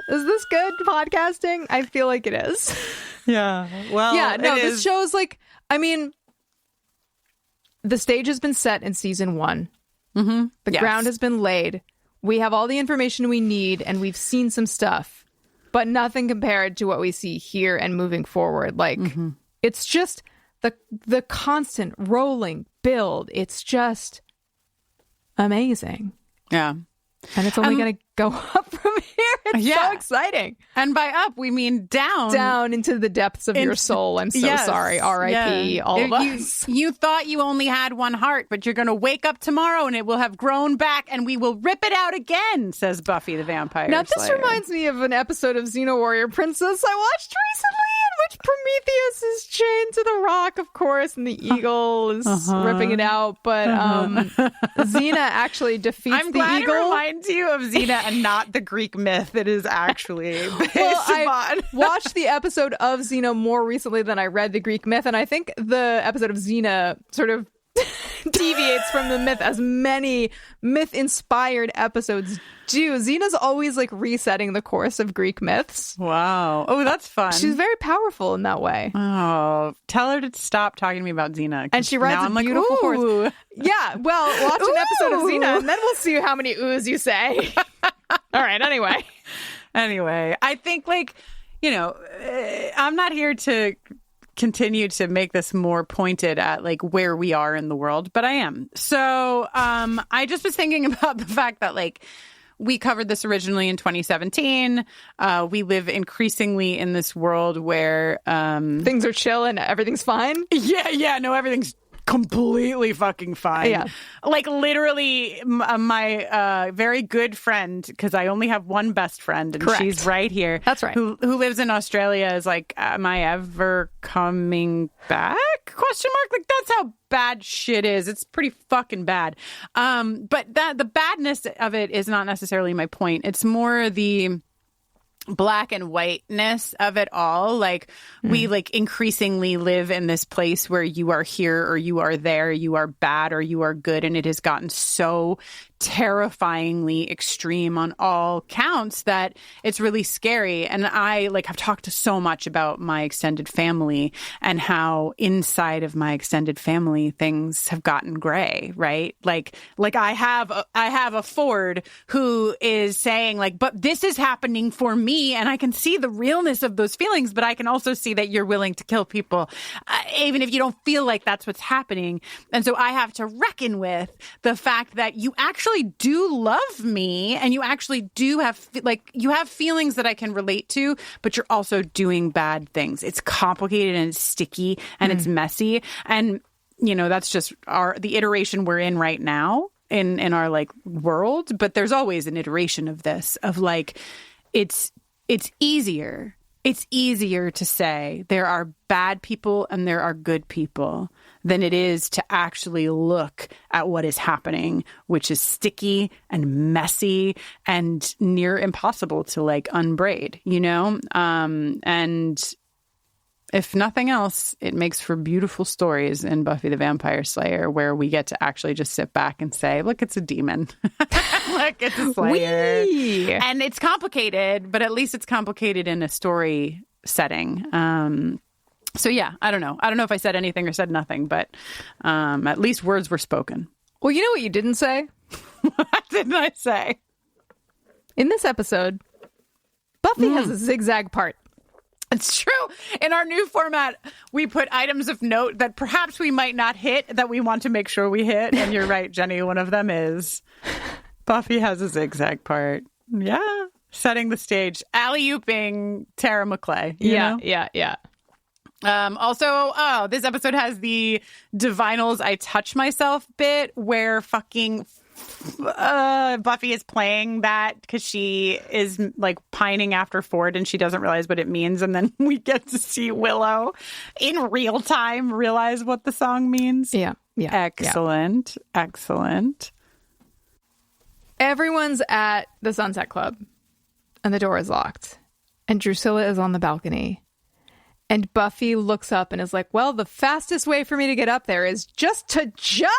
Is this good podcasting? I feel like it is. Yeah. Well, yeah, no, this show's like, I mean, the stage has been set in season 1. The ground has been laid. We have all the information we need, and we've seen some stuff, but nothing compared to what we see here and moving forward. Like, it's just the constant rolling build. It's just amazing. Yeah. And it's only going to go up from here. It's so exciting. And by up, we mean down. Down into the depths of your soul. I'm so sorry. R.I.P. all of us. You thought you only had one heart, but you're going to wake up tomorrow and it will have grown back and we will rip it out again, says Buffy the Vampire Slayer. Now, this reminds me of an episode of Xena Warrior Princess I watched recently, in Prometheus is chained to the rock, of course, and the eagle is ripping it out. But Xena actually defeats the eagle. I'm glad it reminds you of Xena and not the Greek myth it is actually based I upon. watched the episode of Xena more recently than I read the Greek myth, and I think the episode of Xena sort of deviates from the myth as many myth-inspired episodes do. Xena's always like resetting the course of Greek myths. Wow. Oh, that's fun. She's very powerful in that way. Oh, tell her to stop talking to me about Xena. And she rides a beautiful horse. Yeah, well, watch an episode of Xena and then we'll see how many oohs you say. All right, anyway, I think I'm not here to continue to make this more pointed at like where we are in the world, but I am. So I just was thinking about the fact that like we covered this originally in 2017. We live increasingly in this world where things are chill and everything's fine. Yeah, no, everything's completely fucking fine. Yeah. Like literally my very good friend, because I only have one best friend and Correct. she's right here. That's right. Who lives in Australia is like, am I ever coming back? ? Like that's how bad shit is. It's pretty fucking bad. But the badness of it is not necessarily my point. It's more the black and whiteness of it all. Like we like increasingly live in this place where you are here or you are there, you are bad or you are good, and it has gotten so terrifyingly extreme on all counts that it's really scary. And I like have talked so much about my extended family and how inside of my extended family things have gotten gray, right? Like I have a Ford who is saying like, but this is happening for me, and I can see the realness of those feelings, but I can also see that you're willing to kill people even if you don't feel like that's what's happening. And so I have to reckon with the fact that you actually do love me and you actually do have like you have feelings that I can relate to, but you're also doing bad things. It's complicated and it's sticky and it's messy, and that's just the iteration we're in right now in our like world. But there's always an iteration of this of like it's easier to say there are bad people and there are good people than it is to actually look at what is happening, which is sticky and messy and near impossible to like unbraid, and if nothing else, it makes for beautiful stories in Buffy the Vampire Slayer where we get to actually just sit back and say, look, it's a demon. Look, it's a slayer. Whee! And it's complicated, but at least it's complicated in a story setting. So yeah, I don't know. I don't know if I said anything or said nothing, but at least words were spoken. Well, you know what you didn't say? What didn't I say? In this episode, Buffy has a zigzag part. It's true. In our new format, we put items of note that perhaps we might not hit that we want to make sure we hit. And you're right, Jenny. One of them is Buffy has a zigzag part. Yeah. Setting the stage. Alley-ooping Tara McClay. You know? Yeah. Also, this episode has the Divinals I Touch Myself bit where fucking Buffy is playing that because she is like pining after Ford and she doesn't realize what it means. And then we get to see Willow in real time realize what the song means. Yeah. Excellent. Everyone's at the Sunset Club and the door is locked. And Drusilla is on the balcony. And Buffy looks up and is like, well, the fastest way for me to get up there is just to jump.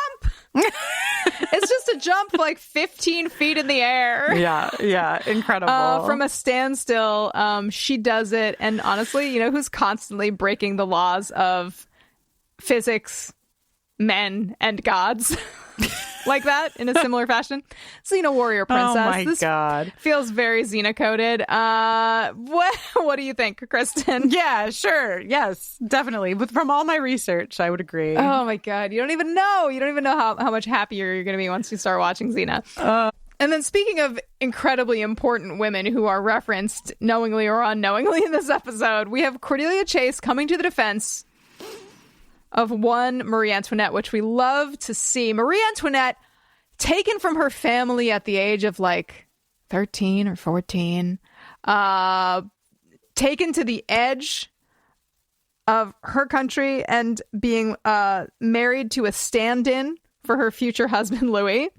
It's just to jump like 15 feet in the air. Yeah. Incredible. From a standstill. She does it. And honestly, who's constantly breaking the laws of physics, men, and gods? Like that in a similar fashion. Xena Warrior Princess. Oh my God. Feels very Xena coded. What do you think, Kristin? Yeah, sure. Yes, definitely. But from all my research, I would agree. Oh my God. You don't even know how much happier you're going to be once you start watching Xena. And then speaking of incredibly important women who are referenced knowingly or unknowingly in this episode, we have Cordelia Chase coming to the defense of one Marie Antoinette, which we love to see. Marie Antoinette, taken from her family at the age of like 13 or 14, taken to the edge of her country and being married to a stand-in for her future husband, Louis,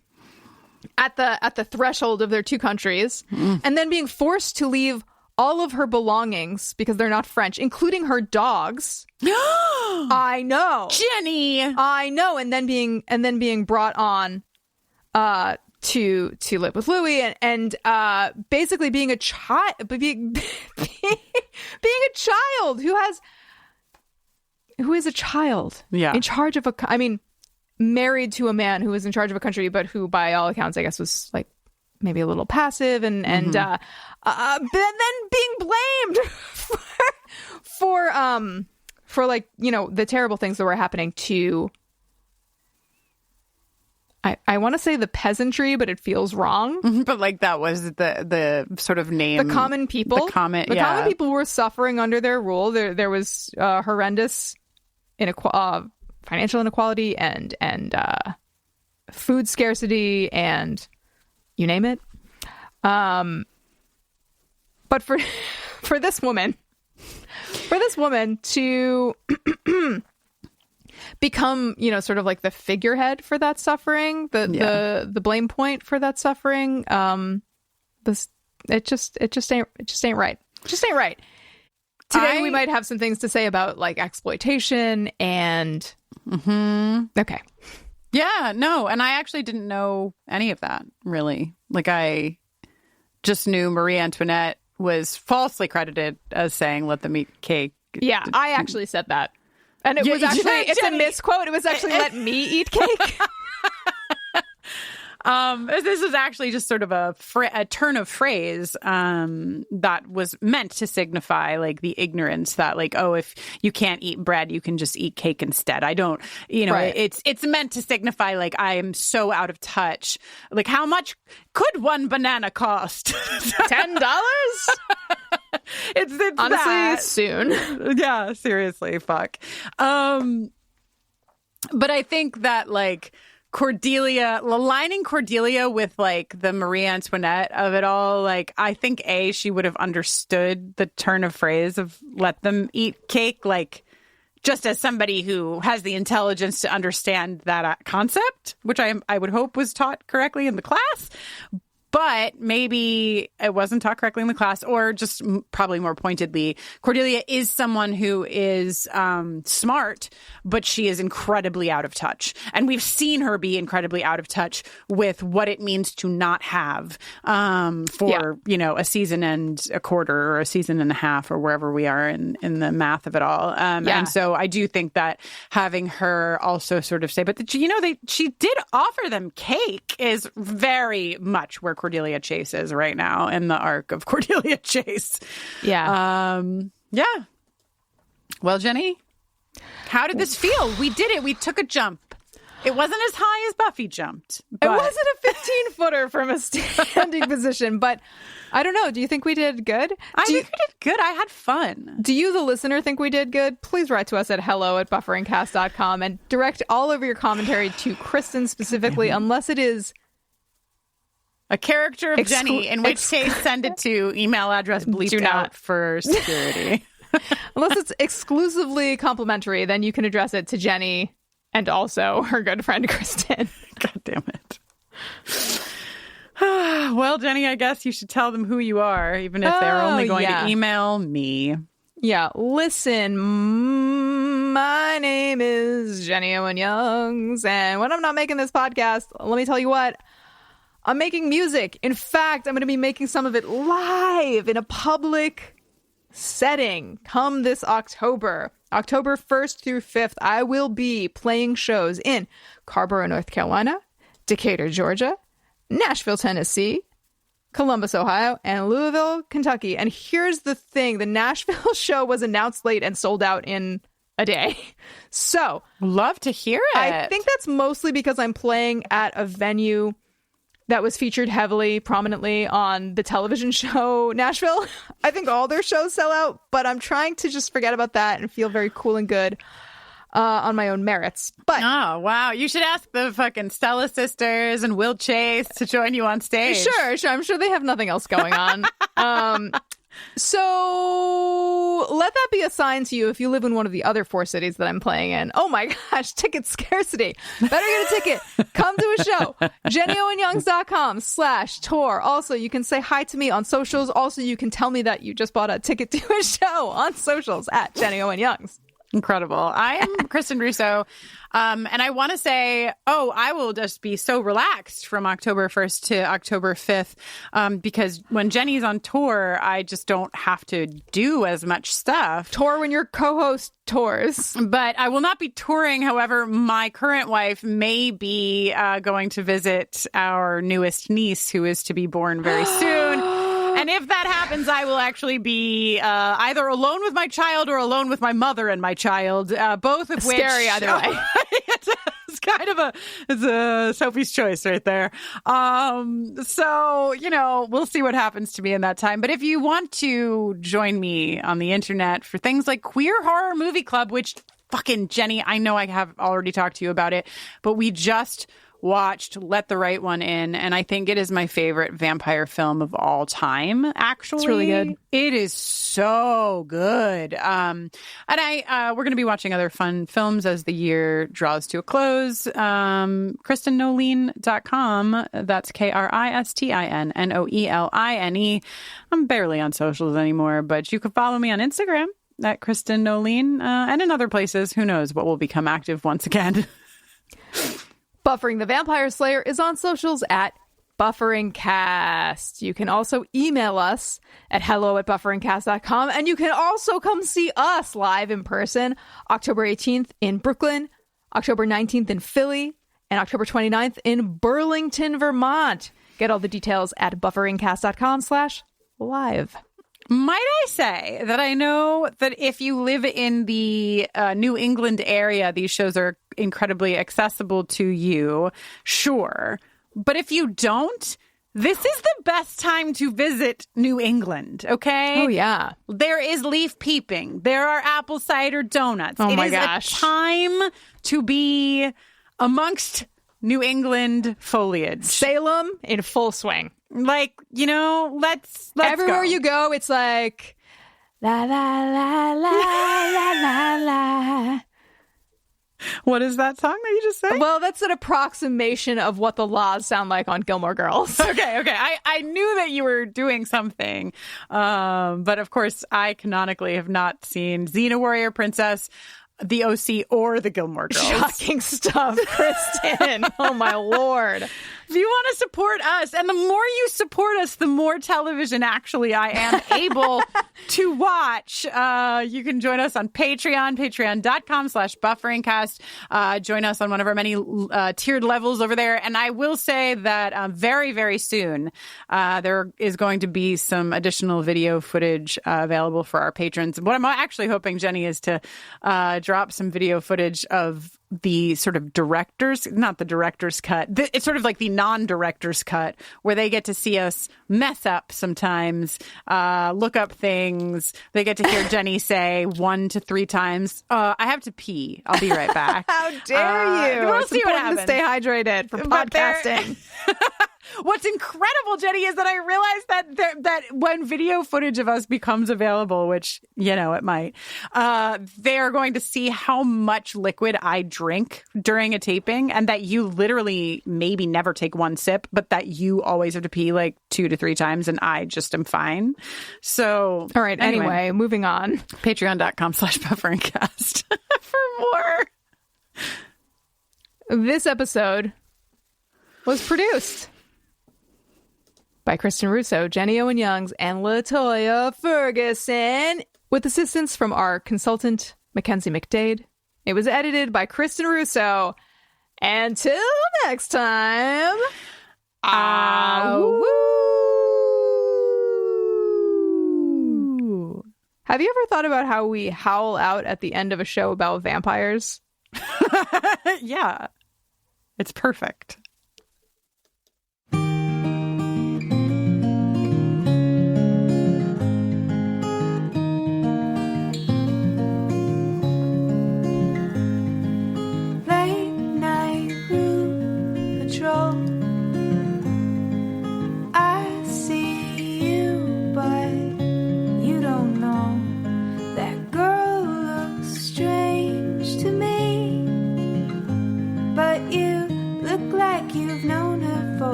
at the threshold of their two countries, and then being forced to leave all of her belongings because they're not French, including her dogs. I know, Jenny. I know, and then being brought on to live with Louis and basically being a child, being a child who is a child, in charge of married to a man who was in charge of a country, but who, by all accounts, I guess was like maybe a little passive, and then being blamed for like, you know, the terrible things that were happening to, I want to say the peasantry, but it feels wrong. But like that was the sort of name, the common people. The common people were suffering under their rule. There was horrendous financial inequality and food scarcity and you name it. But for this woman to become, you know, sort of like the figurehead for that suffering, the blame point for that suffering, it just ain't right. Just ain't right. Today we might have some things to say about like exploitation and okay. Yeah, no, and I actually didn't know any of that, really. Like, I just knew Marie Antoinette was falsely credited as saying, let them eat cake. Yeah, I actually said that. And it was actually, it's a misquote. It was actually, let me eat cake. This is actually just sort of a turn of phrase that was meant to signify like the ignorance that like, oh, if you can't eat bread, you can just eat cake instead. I don't, you know, it's meant to signify like I am so out of touch. Like, how much could one banana cost? $10? It's honestly that. Soon. Yeah, seriously, fuck. But I think that like Cordelia, aligning Cordelia with like the Marie Antoinette of it all, like I think she would have understood the turn of phrase of let them eat cake, like just as somebody who has the intelligence to understand that concept, which I would hope was taught correctly in the class. But maybe it wasn't taught correctly in the class, or just probably more pointedly, Cordelia is someone who is smart, but she is incredibly out of touch. And we've seen her be incredibly out of touch with what it means to not have for, you know, a season and a quarter or a season and a half or wherever we are in the math of it all. And so I do think that having her also sort of say, but, you know, she did offer them cake is very much where Cordelia Chase is right now in the arc of Cordelia Chase. Yeah. Yeah. Well, Jenny, how did this feel? We did it. We took a jump. It wasn't as high as Buffy jumped. It wasn't a 15-footer from a standing position, but I don't know. Do you think we did good? I think we did good. I had fun. Do you, the listener, think we did good? Please write to us at hello@bufferingcast.com and direct all of your commentary to Kristin specifically, unless it is a character of Jenny, in which case send it to email address bleeped out for security. Unless it's exclusively complimentary, then you can address it to Jenny and also her good friend Kristin. God damn it. Well, Jenny, I guess you should tell them who you are, even if they're only going to email me. Yeah, listen, my name is Jenny Owen Youngs, and when I'm not making this podcast, let me tell you what, I'm making music. In fact, I'm going to be making some of it live in a public setting come this October. October 1st through 5th, I will be playing shows in Carborough, North Carolina, Decatur, Georgia, Nashville, Tennessee, Columbus, Ohio, and Louisville, Kentucky. And here's the thing. The Nashville show was announced late and sold out in a day. So, love to hear it. I think that's mostly because I'm playing at a venue that was featured heavily, prominently on the television show Nashville. I think all their shows sell out, but I'm trying to just forget about that and feel very cool and good on my own merits. But oh, wow. You should ask the fucking Stella sisters and Will Chase to join you on stage. Sure. I'm sure they have nothing else going on. So let that be a sign to you if you live in one of the other 4 cities that I'm playing in. Oh my gosh, ticket scarcity. Better get a ticket. Come to a show. JennyOwenYoungs.com/tour. Also, you can say hi to me on socials. Also, you can tell me that you just bought a ticket to a show on socials at Jenny Owen Youngs. Incredible. I am Kristin Russo. And I want to say, I will just be so relaxed from October 1st to October 5th because when Jenny's on tour, I just don't have to do as much stuff. Tour when your co-host tours. But I will not be touring. However, my current wife may be going to visit our newest niece who is to be born very soon. And if that happens, I will actually be either alone with my child or alone with my mother and my child, both of which... Scary either way. It's kind of a Sophie's choice right there. So, we'll see what happens to me in that time. But if you want to join me on the internet for things like Queer Horror Movie Club, which fucking Jenny, I know I have already talked to you about it, but we just watched Let the Right One In, and I think it is my favorite vampire film of all time, actually. It's really good. It is so good. And we're going to be watching other fun films as the year draws to a close. KristinNoeline.com. That's KristinNoeline. I'm barely on socials anymore, but you can follow me on Instagram at Kristin Noeline, and in other places. Who knows what will become active once again. Buffering the Vampire Slayer is on socials at BufferingCast. You can also email us at hello@bufferingcast.com. And you can also come see us live in person October 18th in Brooklyn, October 19th in Philly, and October 29th in Burlington, Vermont. Get all the details at bufferingcast.com/live. Might I say that I know that if you live in the New England area, these shows are incredibly accessible to you. Sure. But if you don't, this is the best time to visit New England, okay? Oh, yeah. There is leaf peeping. There are apple cider donuts. Oh, my gosh. gosh. It is a time to be amongst New England foliage. Salem in full swing. Like, let's everywhere go. you go, it's like la la la la la la la. What is that song that you just said? Well, that's an approximation of what the laws sound like on Gilmore Girls. Okay. I knew that you were doing something. But of course, I canonically have not seen Xena Warrior Princess, The OC, or the Gilmore Girls. Shocking stuff, Kristin. Oh, my Lord. If you want to support us, and the more you support us, the more television actually I am able to watch. You can join us on Patreon, patreon.com/bufferingcast. Join us on one of our many tiered levels over there. And I will say that very, very soon, there is going to be some additional video footage available for our patrons. What I'm actually hoping, Jenny, is to drop some video footage of the sort of not the director's cut. It's sort of like the non-director's cut where they get to see us mess up sometimes, look up things. They get to hear Jenny say 1 to 3 times, I have to pee. I'll be right back. How dare you? We'll It's see what important happens. to stay hydrated for podcasting. What's incredible, Jenny, is that I realized that when video footage of us becomes available, which, it might, they are going to see how much liquid I drink during a taping, and that you literally maybe never take one sip, but that you always have to pee like 2 to 3 times, and I just am fine. So, all right. Anyway, moving on. Patreon.com/bufferingcast for more. This episode was produced by Kristin Russo, Jenny Owen Youngs, and LaToya Ferguson, with assistance from our consultant, Mackenzie McDade. It was edited by Kristin Russo. Until next time, woo! Have you ever thought about how we howl out at the end of a show about vampires? Yeah. It's perfect. I see you, but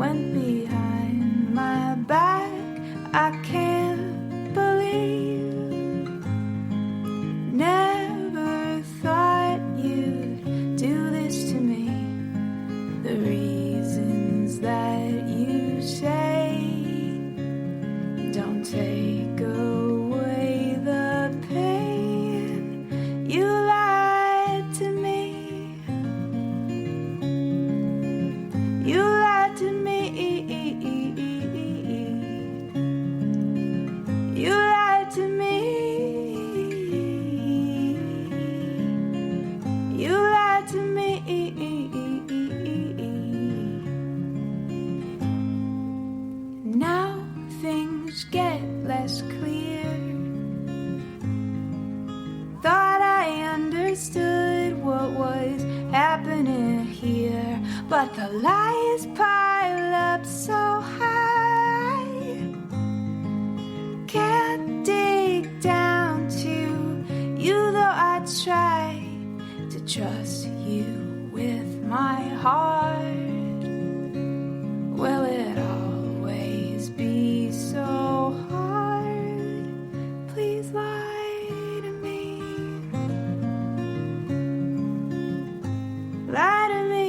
went behind my back. I can't believe. Never thought you'd do this to me. The reasons that you say don't take away the pain. You lied to me. You lied to me. You lied to me. You lied to me. Now things get less clear. Thought I understood what was happening here, but the lies pile up so high. Can't dig down to you, though I try to trust you with my heart. Will it always be so hard? Please lie to me. Lie to me.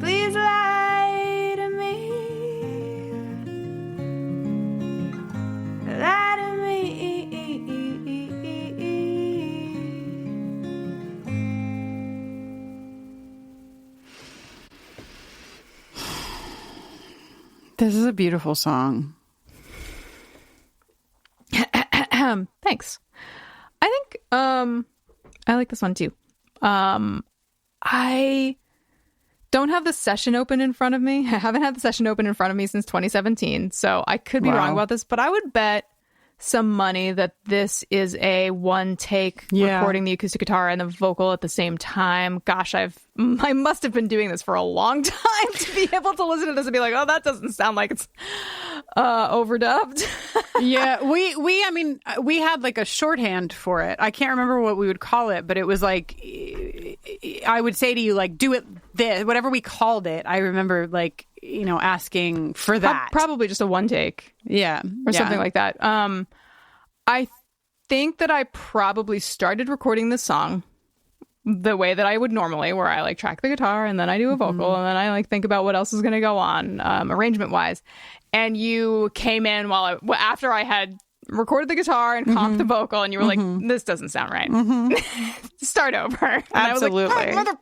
Please lie to me. Lie to me. This is a beautiful song. Thanks. I think I like this one too. I don't have the session open in front of me. I haven't had the session open in front of me since 2017, so I could be wrong about this, but I would bet some money that this is a one take recording the acoustic guitar and the vocal at the same time. Gosh, I must have been doing this for a long time to be able to listen to this and be like, oh, that doesn't sound like it's overdubbed. Yeah, I mean, we had like a shorthand for it. I can't remember what we would call it, but it was like, I would say to you, like, do it this, whatever we called it. I remember, like, you know, asking for that. Probably just a one take. Yeah. Or something like that. I think that I probably started recording this song the way that I would normally, where I like track the guitar and then I do a vocal and then I like think about what else is going to go on arrangement wise. And you came in after I had recorded the guitar and comped the vocal, and you were like, this doesn't sound right. Start over. And absolutely. I was like,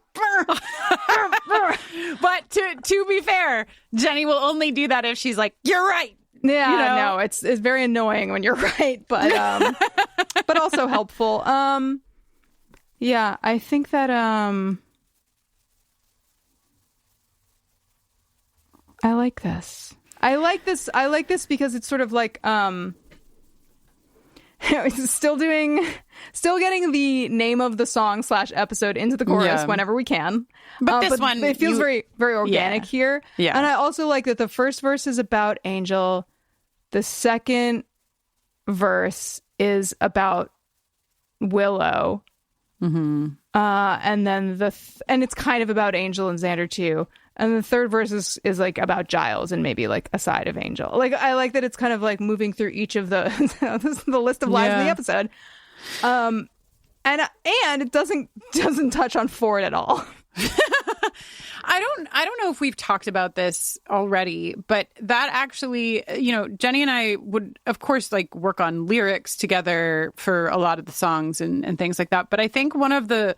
but to be fair, Jenny will only do that if she's like, you're right. Yeah, you know? no, it's very annoying when you're right, but but also helpful. Yeah, I think that I like this. I like this because it's sort of like still getting the name of the song / episode into the chorus whenever we can. But this one, it feels very, very organic here. Yeah. And I also like that the first verse is about Angel. The second verse is about Willow. And then and it's kind of about Angel and Xander too. And the third verse is like about Giles and maybe like a side of Angel. Like, I like that it's kind of like moving through each of the list of lines in the episode. And it doesn't touch on Ford at all. I don't know if we've talked about this already, but that actually, you know, Jenny and I would, of course, like work on lyrics together for a lot of the songs and things like that. But I think one of the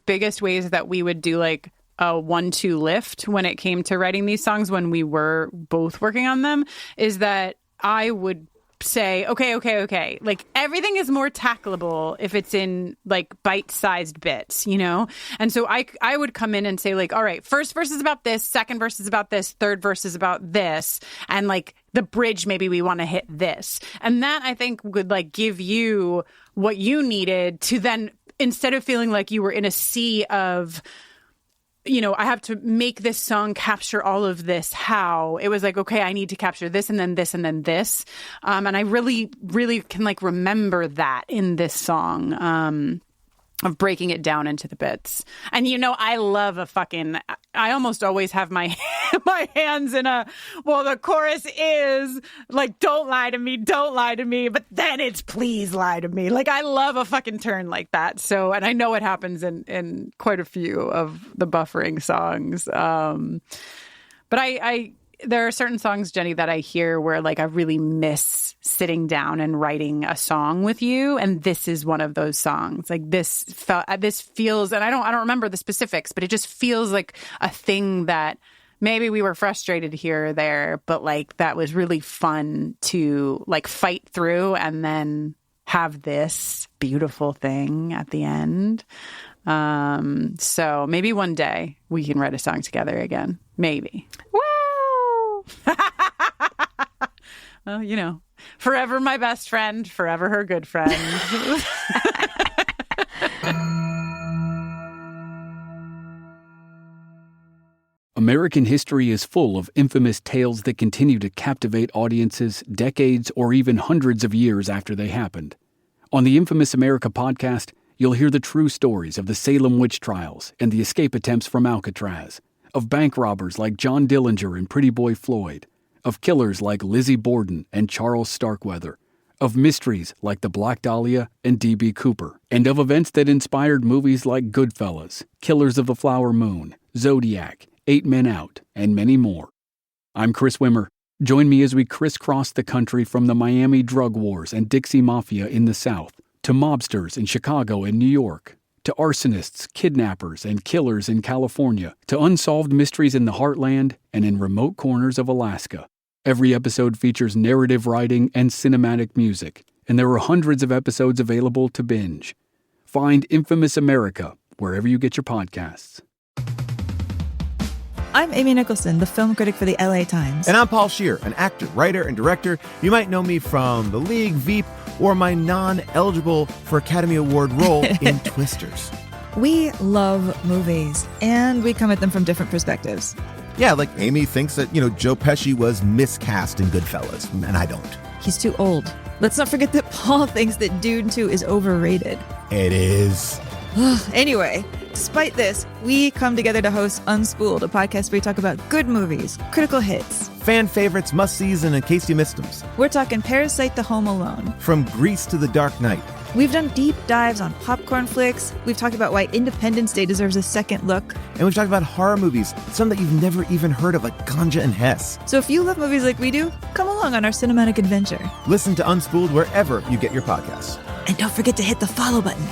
biggest ways that we would do like a 1-2 lift when it came to writing these songs when we were both working on them is that I would say, okay. Like everything is more tackleable if it's in like bite-sized bits, you know? And so I would come in and say like, all right, first verse is about this, second verse is about this, third verse is about this. And like the bridge, maybe we want to hit this. And that I think would like give you what you needed to then, instead of feeling like you were in a sea of, you know, I have to make this song capture all of this. How it was like, okay, I need to capture this and then this and then this. And I really, really can like remember that in this song. of breaking it down into the bits. And I love I almost always have my hands in the chorus is like, don't lie to me, but then it's please lie to me. Like, I love a fucking turn like that. So, and I know it happens in quite a few of the buffering songs. But there are certain songs, Jenny, that I hear where like I really miss sitting down and writing a song with you, and this is one of those songs. Like this feels, and I don't remember the specifics, but it just feels like a thing that maybe we were frustrated here or there, but like that was really fun to like fight through and then have this beautiful thing at the end. So maybe one day we can write a song together again. Maybe. Woo! Well, forever my best friend, forever her good friend. American history is full of infamous tales that continue to captivate audiences decades or even hundreds of years after they happened. On the Infamous America podcast, you'll hear the true stories of the Salem witch trials and the escape attempts from Alcatraz, of bank robbers like John Dillinger and Pretty Boy Floyd, of killers like Lizzie Borden and Charles Starkweather, of mysteries like the Black Dahlia and D.B. Cooper, and of events that inspired movies like Goodfellas, Killers of the Flower Moon, Zodiac, 8 Men Out, and many more. I'm Chris Wimmer. Join me as we crisscross the country from the Miami drug wars and Dixie Mafia in the South, to mobsters in Chicago and New York, to arsonists, kidnappers, and killers in California, to unsolved mysteries in the heartland and in remote corners of Alaska. Every episode features narrative writing and cinematic music, and there are hundreds of episodes available to binge. Find Infamous America wherever you get your podcasts. I'm Amy Nicholson, the film critic for the LA Times. And I'm Paul Scheer, an actor, writer, and director. You might know me from The League, Veep, or my non-eligible for Academy Award role in Twisters. We love movies, and we come at them from different perspectives. Yeah, like Amy thinks that, Joe Pesci was miscast in Goodfellas, and I don't. He's too old. Let's not forget that Paul thinks that Dune 2 is overrated. It is. Anyway, despite this, we come together to host Unspooled, a podcast where we talk about good movies, critical hits, fan favorites, must-sees, and in case you missed them. We're talking Parasite to Home Alone. From Grease to The Dark Knight. We've done deep dives on popcorn flicks. We've talked about why Independence Day deserves a second look. And we've talked about horror movies, some that you've never even heard of, like Ganja and Hess. So if you love movies like we do, come along on our cinematic adventure. Listen to Unspooled wherever you get your podcasts. And don't forget to hit the follow button.